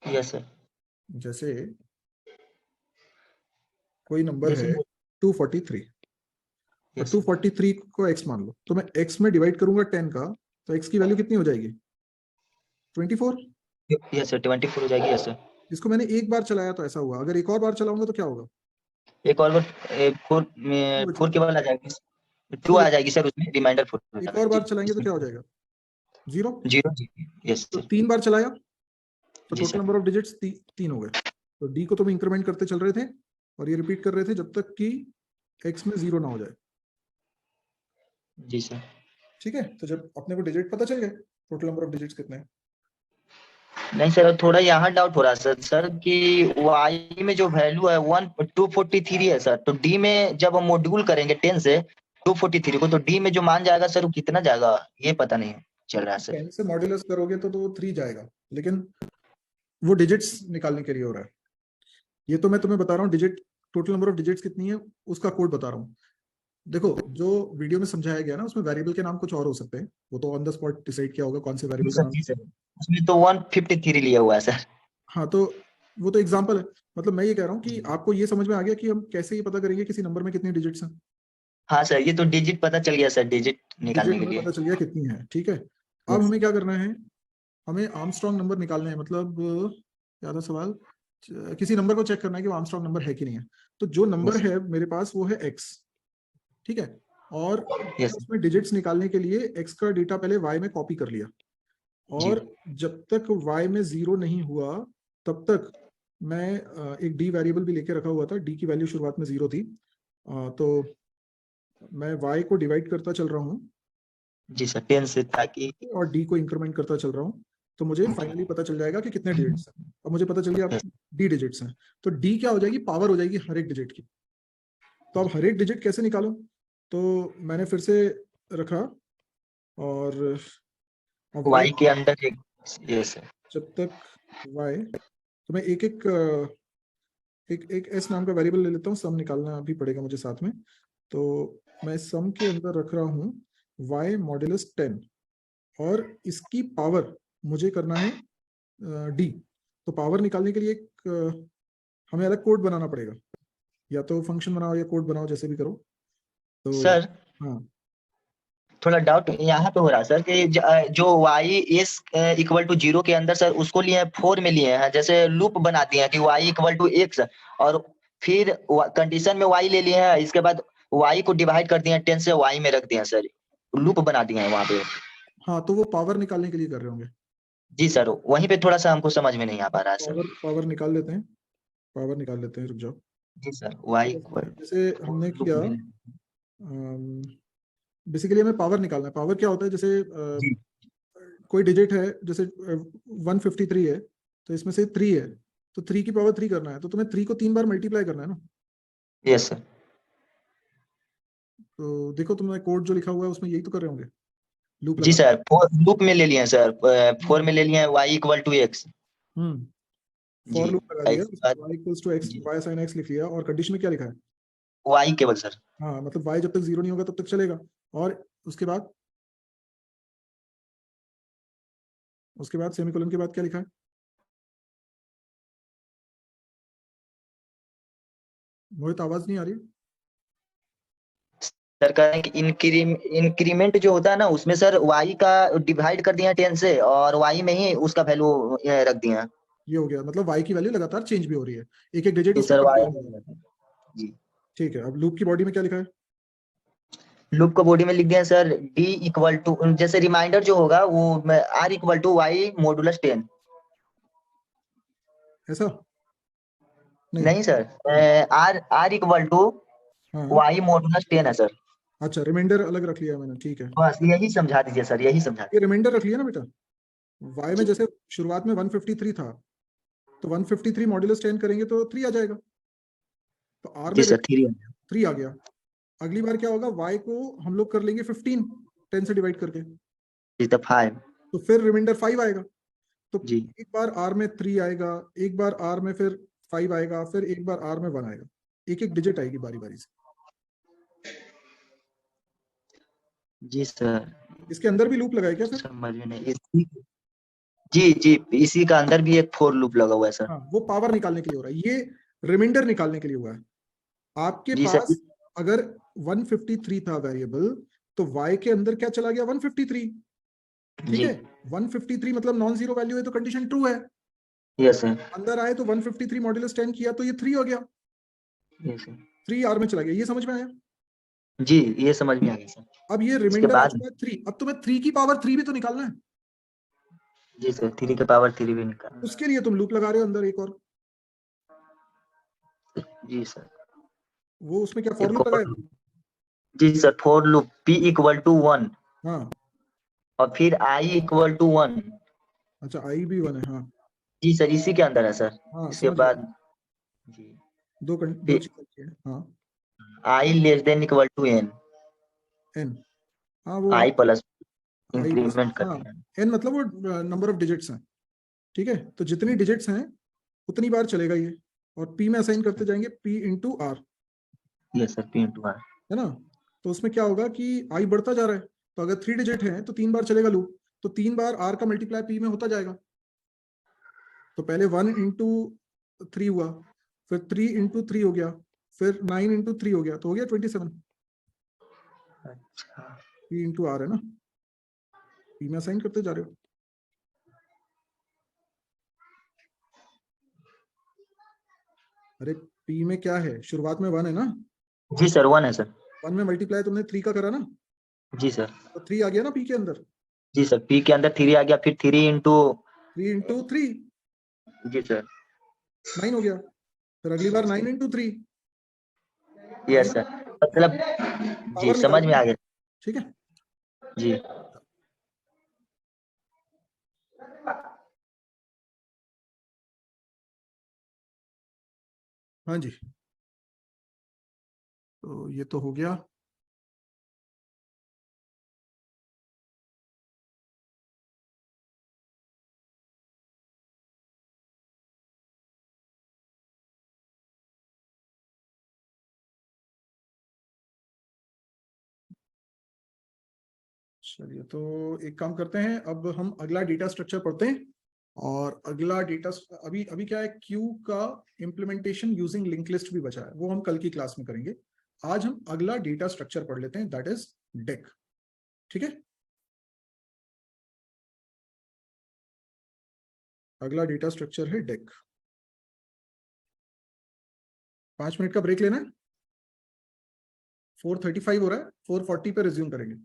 Yes sir. जैसे कोई नंबर जैसे है 243 तो यस सर। 243 को x मान लो, तो मैं x में डिवाइड करूंगा 10 का, तो x की वैल्यू कितनी हो जाएगी 24। यस सर 24 हो जाएगी। Yes sir. इसको मैंने एक बार चलाया तो ऐसा हुआ, अगर एक और बार चलाऊंगा तो क्या होगा, एक और बार 4 केवल आ जाएगी, 2 आ जाएगी सर, उसमें रिमाइंडर 4। एक और बार चलाएंगे तो क्या हो जाएगा 0। 0। यस तो सर। 3 बार चलाया तो जी total sir. Number of digits 3 हो गए। तो डी को तुम इंक्रीमेंट करते चल रहे थे और ये रिपीट कर रहे थे जब तक कि x में 0 ना हो जाए। जी सर। ठीक है, तो जब अपने को डिजिट पता चल गए टोटल नंबर ऑफ डिजिट्स कितने हैं। नहीं सर, थोड़ा यहाँ डाउट हो रहा है सर कि y में जो वैल्यू है 243 है सर, तो d में जब हम मॉड्यूल करेंगे 10 से 243 को, तो डी में जो मान जाएगा सर वो कितना जाएगा ये पता नहीं चल रहा है सर। 10 से मॉड्यूलस करोगे तो 3 जाएगा, लेकिन वो डिजिट्स निकालने के लिए हो रहा है। ये तो मैं तुम्हें बता रहा हूँ digit, total number of digits कितनी है उसका कोड बता रहा हूँ। देखो जो वीडियो में समझाया गया ना, उसमें वेरिएबल के नाम कुछ और हो सकते हैं, वो तो ऑन द स्पॉट डिसाइड किया होगा कौन से वेरिएबल का नाम। जी सर, उसमें तो 153 लिया हुआ है सर। हाँ तो वो तो एग्जांपल है, मतलब मैं ये कह रहा हूँ कि आपको ये समझ में आ गया कि हम कैसे ये पता करेंगे किसी नंबर में कितनी डिजिट्स हैं। हाँ सर, ये तो डिजिट पता चल गया सर, डिजिट निकालने डिजिट के हमें लिए। पता चल गया कितनी है, ठीक है। अब Yes. हमें क्या करना है, हमें आर्मस्ट्रांग नंबर निकालना है, मतलब क्या था सवाल, किसी नंबर को चेक करना है कि वो आर्मस्ट्रांग नंबर है कि नहीं है। तो जो नंबर Yes. है मेरे पास वो है x, ठीक है। और Yes. उसमें डिजिट्स निकालने के लिए x का डेटा पहले y में कॉपी कर लिया, और जब तक y में 0 नहीं हुआ तब तक मैं एक d वेरिएबल भी लेके रखा हुआ था, d की वैल्यू शुरुआत में 0 थी, तो मैं y को डिवाइड करता चल रहा हूँ जी सर, 10 से, ताकि और d को इंक्रीमेंट करता चल रहा हूँ, तो मुझे फाइनली पता चल जाएगा कि कितने डिजिट्स हैं। अब मुझे पता चल गया d डिजिट्स हैं, तो d क्या हो जाएगी, पावर हो जाएगी हर एक डिजिट की। तो अब हर एक डिजिट कैसे निकालूं, तो मैंने फिर से रखा, और अब y y के अंदर एक, ये सर, जब तक y, तो मैं एक एक s नाम का वेरिएबल ले लेता हूँ, सम निकालना भी पड़ेगा मुझे साथ में। तो मैं सम के अंदर रख रहा हूँ y मॉड्यूलस 10, और इसकी पावर मुझे करना है d। तो पावर निकालने के लिए एक हमें अलग कोड बनाना पड़ेगा, या तो फंक्शन बनाओ या कोड बनाओ, जैसे भी करो। तो सर हाँ थोड़ा डाउट यहाँ पे हो रहा है सर कि जो y is इक्वल टू 0 के अंदर सर उसको लिए 4 में लिए हैं, जैसे लूप बना दिए हैं कि y इक्वल टू x, और फिर कंडीशन में y ले लिए हैं, इसके बाद y को डिवाइड कर दिए हैं 10 से, y में रख दिए हैं सर, लूप बना दिए हैं वहां पे। हाँ, तो वो पावर निकालने के लिए कर रहे होंगे। जी सर, वहीं पे थोड़ा सा हमको समझ में नहीं आ पा रहा है सर। पावर निकाल लेते हैं, पावर निकाल लेते हैं, रुक जाओ। जी सर, y इक्वल जैसे हमने किया, बेसिकली हमें पावर निकालना है। पावर क्या होता है, जैसे जी कोई डिजिट है, जैसे 153 है, तो इसमें से 3 है, तो 3 की पावर 3 करना है, तो तुम्हें 3 को 3 बार मल्टीप्लाई करना है ना। Yes sir. तो देखो तुमने कोड जो लिखा हुआ है उसमें यही तो कर रहे होंगे, लूप जी लगा। सर, लूप में ले लिए हैं सर, 4 में ले लिए हैं y equal to x। For जी, लूप लगा दिया, इसके बाद y इक्वल्स टू x, जी, y sin x लिख लिया, और कंडीशन में क्या लिखा है, y केवल सर। हाँ मतलब y जब तक 0 नहीं होगा तब तक चलेगा। और उसके बाद सेमीकोलन के बाद क्या लिखा है, मोहित आवाज नहीं आ रही। सर कह रहे हैं कि इंक्रीमेंट जो होता है ना उसमें सर y का डिवाइड कर दिया 10 से, और y में ही उसका वैल्यू रख दिया। ये हो गया, मतलब y की वैल्यू लगातार चेंज भी हो रही है, एक एक डिजिट जी उसमें सर, कम y हो रहा है। जी। ठीक है, अब लूप की बॉडी में क्या लिखा है, लूप को बॉडी में लिख दिया सर d इक्वल टू, जैसे रिमाइंडर जो होगा वो r equal to y modulus 10। ऐसा नहीं सर, r इक्वल टू हाँ y मॉडुलस 10 है सर। अच्छा, रिमाइंडर अलग रख लिया मैंने, ठीक है। बस यही समझा दीजिए सर, यही समझा ये दीजिए। रिमाइंडर रख लिया ना बेटा, y में जी जैसे शुरुआत में 153 था, तो 153 मॉड्यूलस 10 करेंगे तो 3 आ जाएगा, तो r जी में सर, 3 3 आ गया। अगली बार क्या होगा, y को हम लोग कर लेंगे 15, 10 से डिवाइड करके, जी तो 5। तो फिर रिमाइंडर 5 आएगा। तो जी एक बार r में 3 आएगा, एक बार r में फिर 5 आएगा, फिर एक बार r में 1 आएगा, एक एक डिजिट आएगी बारी बारी से। जी सर, इसके अंदर भी लूप लगाए क्या फिर, समझ में नहीं जी जी, इसी का अंदर भी एक फॉर लूप लगा हुआ है सर। हाँ वो पावर निकालने के लिए हो रहा है, ये रिमाइंडर निकालने के लिए हुआ है। आपके जी सर, पास अगर 153 था वेरिएबल, तो y के अंदर क्या चला गया, 153, ठीक जी है। 153 मतलब नॉन जीरो वैल्यू है, तो कंडीशन ट्रू है। यस सर, अंदर आए तो 153 मॉड्यूलस 10 किया तो ये 3 हो गया, यस सर। 3 r में चला गया, ये समझ में आया। जी, ये समझ में आ गया सर। अब ये इसके रिमाइंडर आ बाद चुका है 3, अब तुम्हें 3 की पावर 3 भी तो निकालना है, जी सर, 3 के पावर 3 भी निकालना। उसके लिए तुम लूप लगा रहे हो अंदर एक और, जी सर, वो उसमें क्या फॉर एक लूप और लगाएगा, जी sir, for loop p equal to 1, हाँ और फिर i इक्वल टू 1। अच्छा, i भी 1 है, हाँ जी सर, इसी के अंदर है सर। हाँ इसके समझ गया, बाद जी, दो फिर चीजें हैं, हाँ i less than equal to n। N, हाँ वो आई प्लस I इंक्रीमेंट हाँ, करते हैं। एन मतलब वो नंबर ऑफ डिजिट्स हैं, ठीक है। तो जितनी डिजिट्स हैं उतनी बार चलेगा ये, और पी में असाइन करते जाएंगे p into r, yes sir, p into r. है ना। तो उसमें क्या होगा कि आई बढ़ता जा रहा है, तो अगर 3 डिजिट है तो 3 बार चलेगा लूप, तो 3 बार आर का मल्टीप्लाई पी में होता जाएगा। तो पहले 1 इंटू 3 हुआ, फिर 3 इंटू 3 हो गया, फिर 9 इंटू 3 हो गया, तो हो गया 27। अच्छा, पी इंटू आर है ना, पी में असाइन करते जा रहे हो। अरे पी में क्या है, शुरुआत में 1 है ना, जी सर 1 है सर। 1 में मल्टीप्लाई तुमने 3 का करा ना, जी सर। तो 3 आ गया ना पी के अंदर, जी सर, पी के अंदर 3 आ गया, फिर 3 इंटू। 3 इंटू 3 जी सर। 9 हो गया, फिर अगली बार 9 इंटू 3, यस सर, मतलब जी पावर समझ निकालो में ना, आ गया। ठीक है। जी। हाँ जी, तो ये तो हो गया। चलिए, तो एक काम करते हैं, अब हम अगला डेटा स्ट्रक्चर पढ़ते हैं। और अगला डेटा, अभी अभी क्या है, क्यू का इम्प्लीमेंटेशन यूजिंग लिंक लिस्ट भी बचा है, वो हम कल की क्लास में करेंगे। आज हम अगला डेटा स्ट्रक्चर पढ़ लेते हैं, दैट इज डेक, ठीक है। अगला डेटा स्ट्रक्चर है डेक। 5 मिनट का ब्रेक लेना है, 4:35 हो रहा है, 4:40 पे रिज्यूम करेंगे।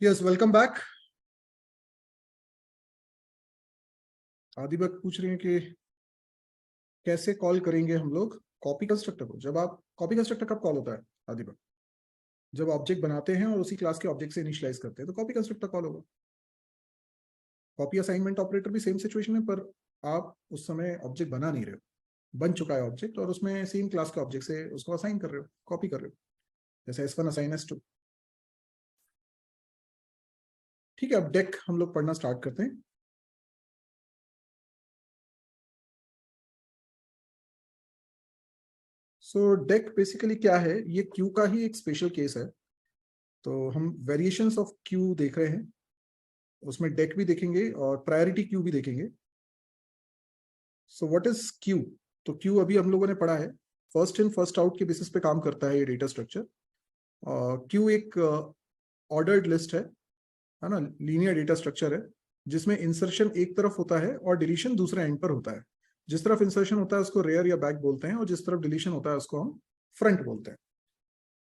Yes, welcome back. आदिबक पूछ रहे हैं कि कैसे कॉल करेंगे हम लोग कॉपी कंस्ट्रक्टर को। जब आप कॉपी कंस्ट्रक्टर कब कॉल होता है आदिबक? जब ऑब्जेक्ट बनाते हैं और उसी क्लास के ऑब्जेक्ट से इनिशियलाइज करते हैं तो कॉपी कंस्ट्रक्टर कॉल होगा। कॉपी असाइनमेंट ऑपरेटर भी सेम सिचुएशन है, पर आप उस समय ऑब्जेक्ट बना नहीं रहे हो, बन चुका है ऑब्जेक्ट और उसमें सेम क्लास के ऑब्जेक्ट से उसको असाइन कर रहे हो, कॉपी कर रहे हो, जैसे S1 असाइन S2। ठीक है, अब डेक हम लोग पढ़ना स्टार्ट करते हैं। सो डेक बेसिकली क्या है, ये क्यू का ही एक स्पेशल केस है। तो हम वेरिएशंस ऑफ क्यू देख रहे हैं, उसमें डेक भी देखेंगे और प्रायोरिटी क्यू भी देखेंगे। So what is Q? तो क्यू अभी हम लोगों ने पढ़ा है, फर्स्ट इन फर्स्ट आउट के बेसिस पे काम करता है ये डेटा स्ट्रक्चर। क्यू एक ऑर्डर्ड लिस्ट है ना, लीनियर डेटा स्ट्रक्चर है जिसमें इंसर्शन एक तरफ होता है और डिलीशन दूसरे एंड पर होता है। जिस तरफ इंसर्शन होता है उसको रेयर या बैक बोलते हैं और जिस तरफ डिलीशन होता है उसको हम फ्रंट बोलते हैं।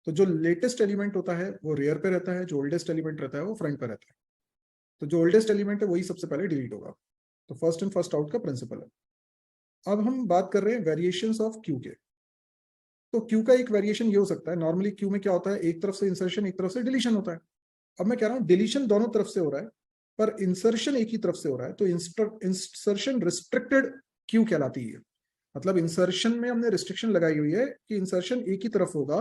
तो जो लेटेस्ट एलिमेंट होता है वो रेयर पे रहता है, जो ओल्डेस्ट एलिमेंट रहता है वो फ्रंट पे रहता है। तो जो ओल्डेस्ट एलिमेंट है वही सबसे पहले डिलीट होगा। तो फर्स्ट इन फर्स्ट आउट का प्रिंसिपल है। अब हम बात कर रहे हैं वेरिएशंस ऑफ क्यू के। तो क्यू का एक वेरिएशन ये हो सकता है, नॉर्मली क्यू में क्या होता है, एक तरफ से इंसर्शन एक तरफ से डिलीशन होता है। अब मैं कह रहा हूँ डिलीशन दोनों तरफ से हो रहा है पर इंसर्शन एक ही तरफ से हो रहा है, तो इंसर्शन रिस्ट्रिक्टेड क्यू कहलाती है। मतलब इंसर्शन में हमने रिस्ट्रिक्शन लगाई हुई है कि इंसर्शन एक ही तरफ होगा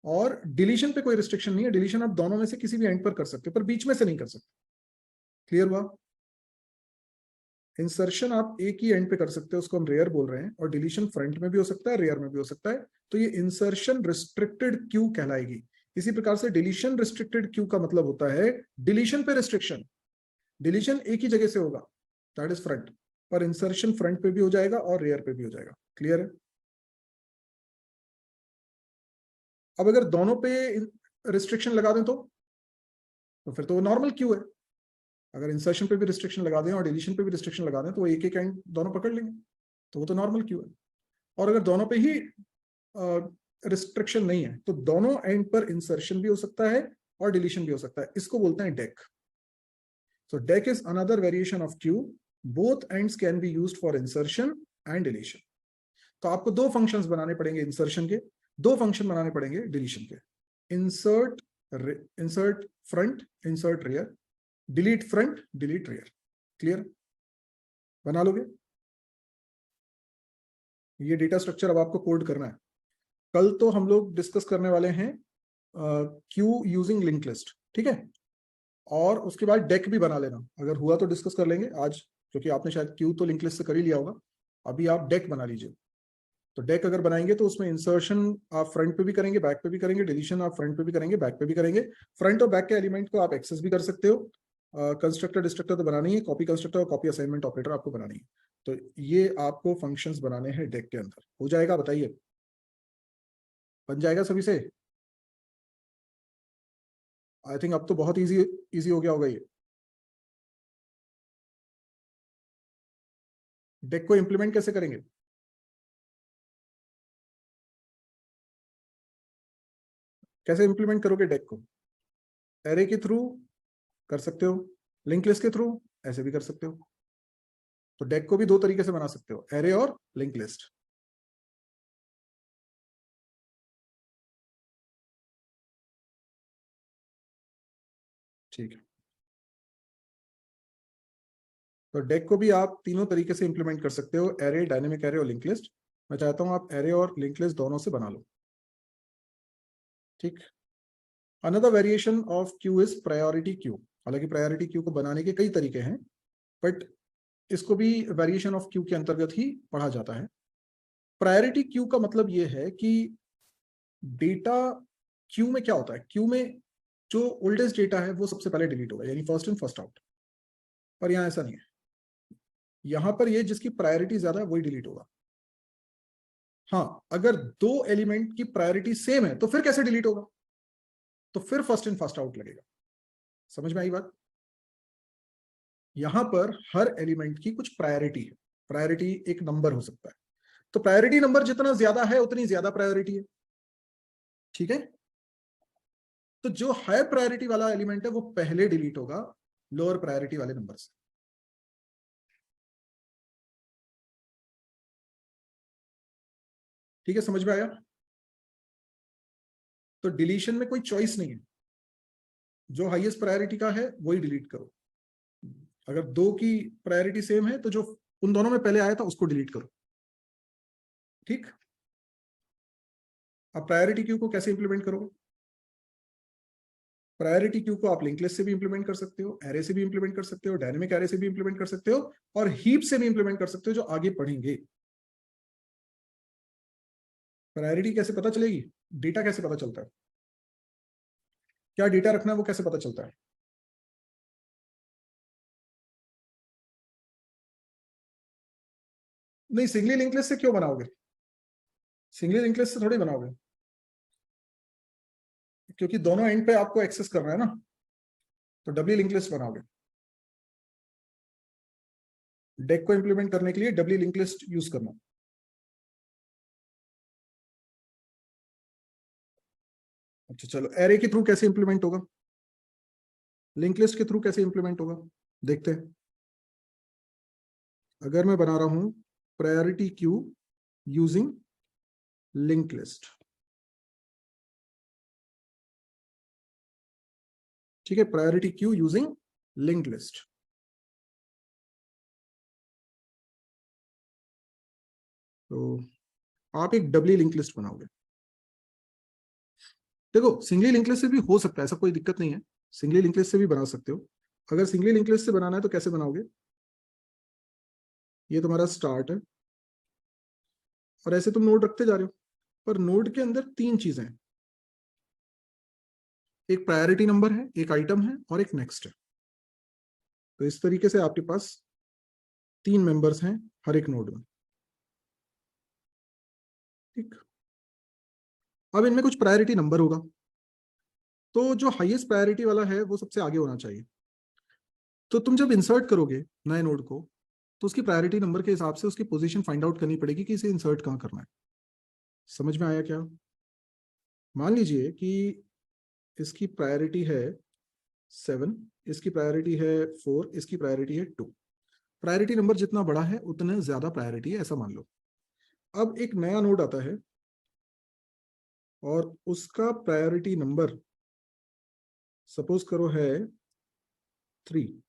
और डिलीशन पे कोई रिस्ट्रिक्शन नहीं है। डिलीशन आप दोनों में से किसी भी एंड पर कर सकते हो पर बीच में से नहीं कर सकते। क्लियर हुआ? इंसर्शन आप एक ही एंड पे कर सकते हो, उसको हम रेयर बोल रहे हैं, और डिलीशन फ्रंट में भी हो सकता है रेयर में भी हो सकता है। तो ये इंसर्शन रिस्ट्रिक्टेड क्यू कहलाएगी। इसी प्रकार से डिलीशन रिस्ट्रिक्टेड क्यू का मतलब होता है डिलीशन पे रिस्ट्रिक्शन। डिलीशन एक ही जगह से होगा, दैट इज फ्रंट, पर इंसर्शन फ्रंट पे भी हो जाएगा और रेयर पे भी हो जाएगा। क्लियर है? अब अगर दोनों पे रिस्ट्रिक्शन लगा दें तो फिर तो वो नॉर्मल क्यू है। अगर इंसर्शन पे भी रिस्ट्रिक्शन लगा दें और डिलीशन पे भी रिस्ट्रिक्शन लगा दें तो वो एक एक एंड दोनों पकड़ लेंगे, तो वो तो नॉर्मल क्यू है। और अगर दोनों पे ही रिस्ट्रिक्शन नहीं है तो दोनों एंड पर इंसर्शन भी हो सकता है और डिलीशन भी हो सकता है, इसको बोलते हैं deck. So deck is another variation of Q, both ends can be used for insertion and deletion. तो आपको दो फंक्शंस बनाने पड़ेंगे इंसर्शन के, दो फंक्शन बनाने पड़ेंगे डिलीशन के। Insert front, insert rear, delete front, delete rear. Clear? बना लोगे? ये डेटा स्ट्रक्चर अब आपको कोड करना है। कल तो हम लोग डिस्कस करने वाले हैं क्यू यूजिंग लिंक लिस्ट, ठीक है? और उसके बाद डेक भी बना लेना, अगर हुआ तो डिस्कस कर लेंगे आज, क्योंकि आपने शायद क्यू तो लिंक लिस्ट से कर ही लिया होगा। अभी आप डेक बना लीजिए। तो डेक अगर बनाएंगे तो उसमें इंसर्शन आप फ्रंट पे भी करेंगे बैक पे भी करेंगे, डिलीशन आप फ्रंट पे भी करेंगे बैक पे भी करेंगे। फ्रंट और बैक के एलिमेंट को आप एक्सेस भी कर सकते हो। कंस्ट्रक्टर डिस्ट्रक्टर तो बनानी है, कॉपी कंस्ट्रक्टर और कॉपी असाइनमेंट ऑपरेटर आपको बनानी है। तो ये आपको फंक्शंस बनाने हैं डेक के अंदर। हो जाएगा? बताइए, बन जाएगा सभी से? आई थिंक अब तो बहुत इजी हो गया होगा ये। डेक को इंप्लीमेंट कैसे करेंगे? कैसे इंप्लीमेंट करोगे डेक को? एरे के थ्रू कर सकते हो, लिंक लिस्ट के थ्रू ऐसे भी कर सकते हो। तो डेक को भी दो तरीके से बना सकते हो, एरे और लिंक लिस्ट। ठीक है, तो डेक को भी आप तीनों तरीके से इंप्लीमेंट कर सकते हो, एरे, डायनेमिक एरे और लिंक लिस्ट। मैं चाहता हूं आप एरे और लिंक लिस्ट दोनों से बना लो। ठीक। Another variation of Q is priority queue. हालांकि प्रायोरिटी क्यू को बनाने के कई तरीके हैं, बट इसको भी वेरिएशन ऑफ क्यू के अंतर्गत ही पढ़ा जाता है। प्रायोरिटी क्यू का मतलब यह है कि डेटा क्यू में क्या होता है, क्यू में जो ओल्डेस्ट डेटा है वो सबसे पहले डिलीट होगा, यानी फर्स्ट इन फर्स्ट आउट। पर यहां ऐसा नहीं है, यहां पर ये जिसकी प्रायोरिटी ज्यादा है वही डिलीट होगा। हाँ, अगर दो एलिमेंट की प्रायोरिटी सेम है तो फिर कैसे डिलीट होगा? तो फिर फर्स्ट इन फर्स्ट आउट लगेगा। समझ में आई बात? यहां पर हर एलिमेंट की कुछ प्रायोरिटी है, प्रायोरिटी एक नंबर हो सकता है, तो प्रायोरिटी नंबर जितना ज्यादा है उतनी ज्यादा प्रायोरिटी है। ठीक है? तो जो हायर प्रायोरिटी वाला एलिमेंट है वो पहले डिलीट होगा लोअर प्रायोरिटी वाले नंबर से। ठीक है, समझ में आया? तो डिलीशन में कोई चॉइस नहीं है, जो हाईएस्ट प्रायोरिटी का है वही डिलीट करो। अगर दो की प्रायोरिटी सेम है तो जो उन दोनों में पहले आया था उसको डिलीट करो। ठीक, अब प्रायोरिटी क्यू को कैसे इंप्लीमेंट करोगे? प्रायोरिटी क्यू को आप लिंक लिस्ट से भी इंप्लीमेंट कर सकते हो, एरे से भी इंप्लीमेंट कर सकते हो, डायनेमिक एरे से भी इंप्लीमेंट कर सकते हो, और हीप से भी इंप्लीमेंट कर सकते हो, जो आगे पढ़ेंगे। प्रायोरिटी कैसे पता चलेगी? डेटा कैसे पता चलता है? क्या डेटा रखना है वो कैसे पता चलता है? नहीं, सिंगली लिंक लिस्ट से क्यों बनाओगे? सिंगली लिंक लिस्ट से थोड़ी बनाओगे, क्योंकि दोनों एंड पे आपको एक्सेस करना है ना, तो डबली लिंक लिस्ट बनाओगे। डेक को इंप्लीमेंट करने के लिए डबली लिंक लिस्ट यूज करना। अच्छा चलो, एरे के थ्रू कैसे इंप्लीमेंट होगा, लिंक लिस्ट के थ्रू कैसे इंप्लीमेंट होगा, देखते हैं। अगर मैं बना रहा हूं priority queue using link list, ठीक है, priority queue using link list. तो आप एक डबली लिंक लिस्ट बनाओगे। देखो, सिंगली लिंक लिस्ट से भी हो सकता है, ऐसा कोई दिक्कत नहीं है, सिंगली लिंक लिस्ट से भी बना सकते हो। अगर सिंगली लिंक लिस्ट से बनाना है तो कैसे बनाओगे? ये तुम्हारा स्टार्ट है, और ऐसे तुम नोड रखते जा रहे हो, पर नोड के अंदर तीन चीजें हैं, एक प्रायोरिटी नंबर है, एक आइटम है, और एक नेक्स्ट है। तो इस तरीके से आपके पास तीन मेंबर्स हैं हर एक नोड में। ठीक, अब इनमें कुछ प्रायोरिटी नंबर होगा, तो जो हाईएस्ट प्रायोरिटी वाला है वो सबसे आगे होना चाहिए। तो तुम जब इंसर्ट करोगे नए नोड को, तो उसकी प्रायोरिटी नंबर के हिसाब से उसकी पोजीशन फाइंड आउट करनी पड़ेगी कि इसे इंसर्ट कहाँ करना है। समझ में आया क्या? मान लीजिए कि इसकी प्रायोरिटी है 7, इसकी प्रायोरिटी है 4, इसकी प्रायोरिटी है 2। प्रायोरिटी नंबर जितना बड़ा है उतना ज्यादा प्रायोरिटी है, ऐसा मान लो। अब एक नया नोड आता है और उसका प्रायोरिटी नंबर सपोज करो है 3।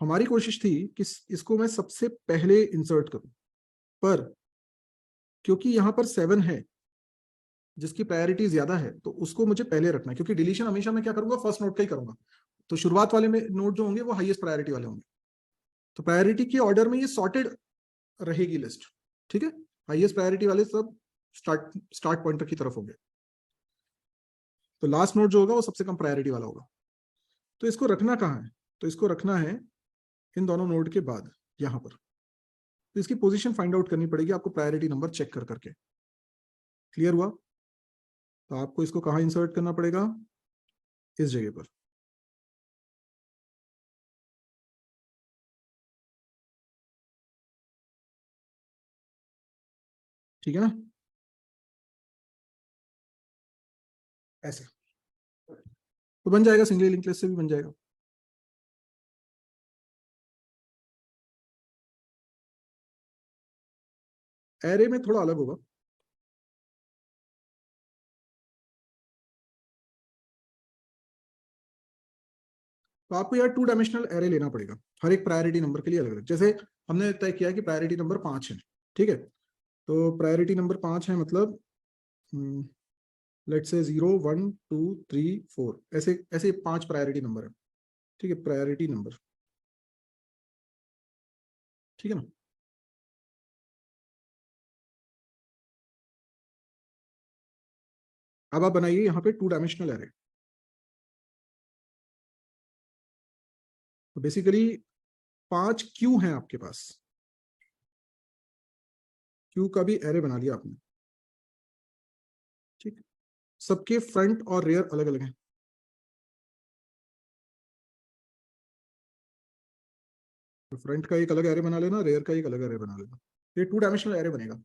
हमारी कोशिश थी कि इसको मैं सबसे पहले इंसर्ट करूं, पर क्योंकि यहां पर 7 है जिसकी प्रायोरिटी ज्यादा है, तो उसको मुझे पहले रखना है, क्योंकि डिलीशन हमेशा मैं क्या करूंगा, फर्स्ट नोड का ही करूंगा। तो शुरुआत वाले में नोड जो होंगे वो हाईएस्ट प्रायोरिटी वाले होंगे, तो प्रायोरिटी के ऑर्डर में ये सॉर्टेड रहेगी लिस्ट। ठीक है, हाईएस्ट प्रायोरिटी वाले सब स्टार्ट पॉइंटर की तरफ होंगे, तो लास्ट नोड जो होगा वो सबसे कम प्रायोरिटी वाला होगा। तो इसको रखना कहाँ है? तो इसको रखना है इन दोनों नोड के बाद, यहां पर। तो इसकी पोजीशन फाइंड आउट करनी पड़ेगी आपको प्रायोरिटी नंबर चेक कर करके। क्लियर हुआ? तो आपको इसको कहाँ इंसर्ट करना पड़ेगा? इस जगह पर। ठीक है ना, ऐसे तो बन जाएगा, सिंगली लिंक लिस्ट से भी बन जाएगा। एरे में थोड़ा अलग होगा, तो आपको यार 2 डायमेंशनल एरे लेना पड़ेगा हर एक प्रायोरिटी नंबर के लिए अलग अलग। जैसे हमने तय किया कि प्रायोरिटी नंबर 5 है, ठीक है, तो प्रायोरिटी नंबर 5 है, मतलब लेट्स से 0 1 2 3 4, ऐसे ऐसे 5 प्रायोरिटी नंबर है। ठीक है, प्रायोरिटी नंबर, ठीक है ना। अब आप बनाइए यहाँ पे 2 डायमेंशनल एरे। तो बेसिकली 5 क्यू हैं आपके पास, क्यू का भी एरे बना लिया आपने। ठीक, सबके फ्रंट और रेयर अलग अलग हैं। तो फ्रंट का एक अलग एरे बना लेना, रेयर का एक अलग एरे बना लेना, ये 2 डायमेंशनल एरे बनेगा।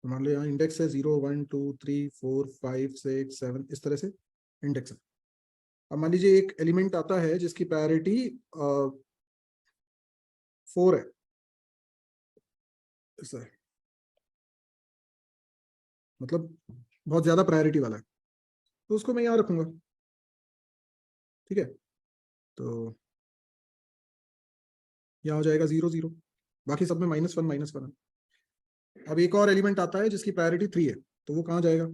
तो मान लो यहाँ इंडेक्स है 0 1 2 3 4 5 6 7 इस तरह से इंडेक्स है। अब मान लीजिए एक एलिमेंट आता है जिसकी प्रायोरिटी 4 है, ऐसा है, मतलब बहुत ज्यादा प्रायोरिटी वाला है, तो उसको मैं यहाँ रखूंगा। ठीक है, तो यहाँ हो जाएगा 0 0, बाकी सब में -1 है। अब एक और एलिमेंट आता है जिसकी प्रायोरिटी 3 है, तो वो कहाँ जाएगा,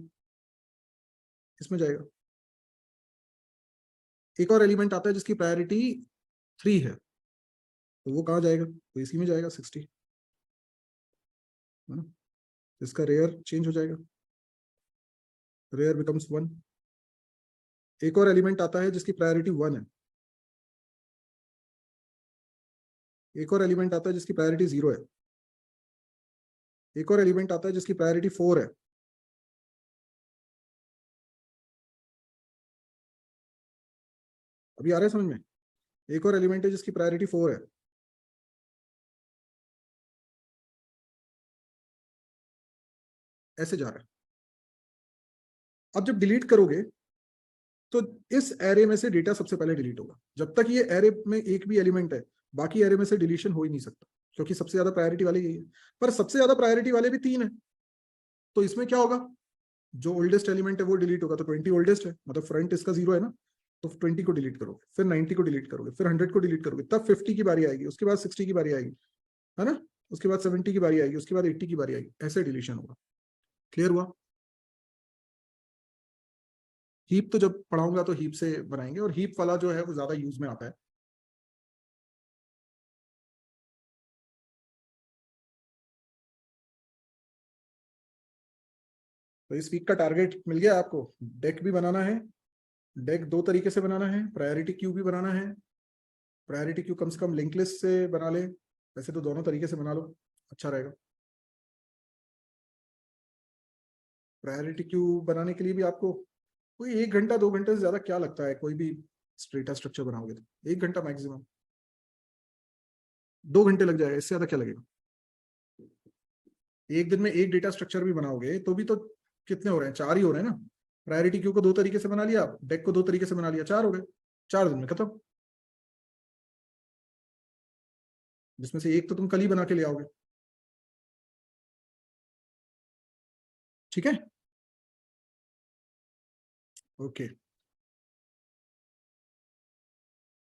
इसमें जाएगा। एक और एलिमेंट आता है जिसकी प्रायोरिटी 3 है, तो वो कहाँ जाएगा, तो इसी में जाएगा 60, है ना। इसका रेयर चेंज हो जाएगा, रेयर बिकम्स 1। एक और एलिमेंट आता है जिसकी प्रायोरिटी 1 है, एक और एलिमेंट आता है जिसकी प्रायोरिटी 0 है, एक और एलिमेंट आता है जिसकी प्रायोरिटी 4 है, अभी आ रहा है समझ में। एक और एलिमेंट है जिसकी प्रायोरिटी 4 है, ऐसे जा रहा है। अब जब डिलीट करोगे तो इस एरे में से डेटा सबसे पहले डिलीट होगा। जब तक ये एरे में एक भी एलिमेंट है, बाकी एरे में से डिलीशन हो ही नहीं सकता, क्योंकि सबसे ज्यादा प्रायोरिटी वाले यही है। पर सबसे ज्यादा प्रायोरिटी वाले भी 3 है, तो इसमें क्या होगा, जो ओल्डेस्ट एलिमेंट है वो डिलीट होगा। तो 20 ओल्डेस्ट है, मतलब फ्रंट इसका 0 है ना, तो 20 को डिलीट करोगे, फिर 90 को डिलीट करोगे, फिर 100 को डिलीट करोगे, तब 50 की बारी आएगी, उसके बाद 60 की बारी आएगी, है ना, उसके बाद 70 की बारी आएगी, उसके बाद 80 की बारी आएगी, ऐसे डिलीशन होगा। क्लियर हुआ। हीप तो जब पढ़ाऊंगा तो हीप से बनाएंगे, और हीप वाला जो है वो ज्यादा यूज में आता है। तो इस वीक का टारगेट मिल गया आपको। डेक भी बनाना है, डेक 2 तरीके से बनाना है, प्रायोरिटी क्यू भी बनाना है। प्रायोरिटी क्यू कम से कम लिंक लिस्ट से बना ले, वैसे तो दोनों तरीके से बना लो, अच्छा रहेगा। प्रायोरिटी क्यू बनाने के लिए भी आपको कोई 1 घंटा 2 घंटे से ज्यादा क्या लगता है, कोई भी डेटा स्ट्रक्चर बनाओगे तो 1 घंटा मैक्सिमम, 2 घंटे लग जाएगा, इससे ज्यादा क्या लगेगा। एक दिन में एक डेटा स्ट्रक्चर भी बनाओगे तो भी तो कितने हो रहे हैं, 4 ही हो रहे हैं ना। प्रायोरिटी क्यू को 2 तरीके से बना लिया, डेक को 2 तरीके से बना लिया, 4 हो गए, 4 दिन में खत्म, जिसमें से एक तो तुम कल ही बना के ले आओगे। ठीक है, ओके।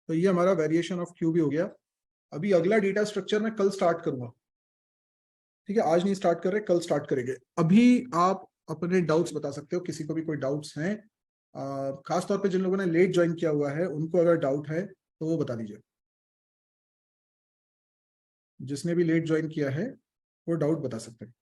तो ये हमारा वेरिएशन ऑफ क्यू भी हो गया। अभी अगला डेटा स्ट्रक्चर मैं कल स्टार्ट करूंगा, ठीक है, आज नहीं स्टार्ट कर रहे, कल स्टार्ट करेंगे। अभी आप अपने डाउट्स बता सकते हो, किसी को भी कोई डाउट्स हैं, खास तौर पे जिन लोगों ने लेट ज्वाइन किया हुआ है उनको अगर डाउट है तो वो बता दीजिए। जिसने भी लेट ज्वाइन किया है वो डाउट बता सकते हैं।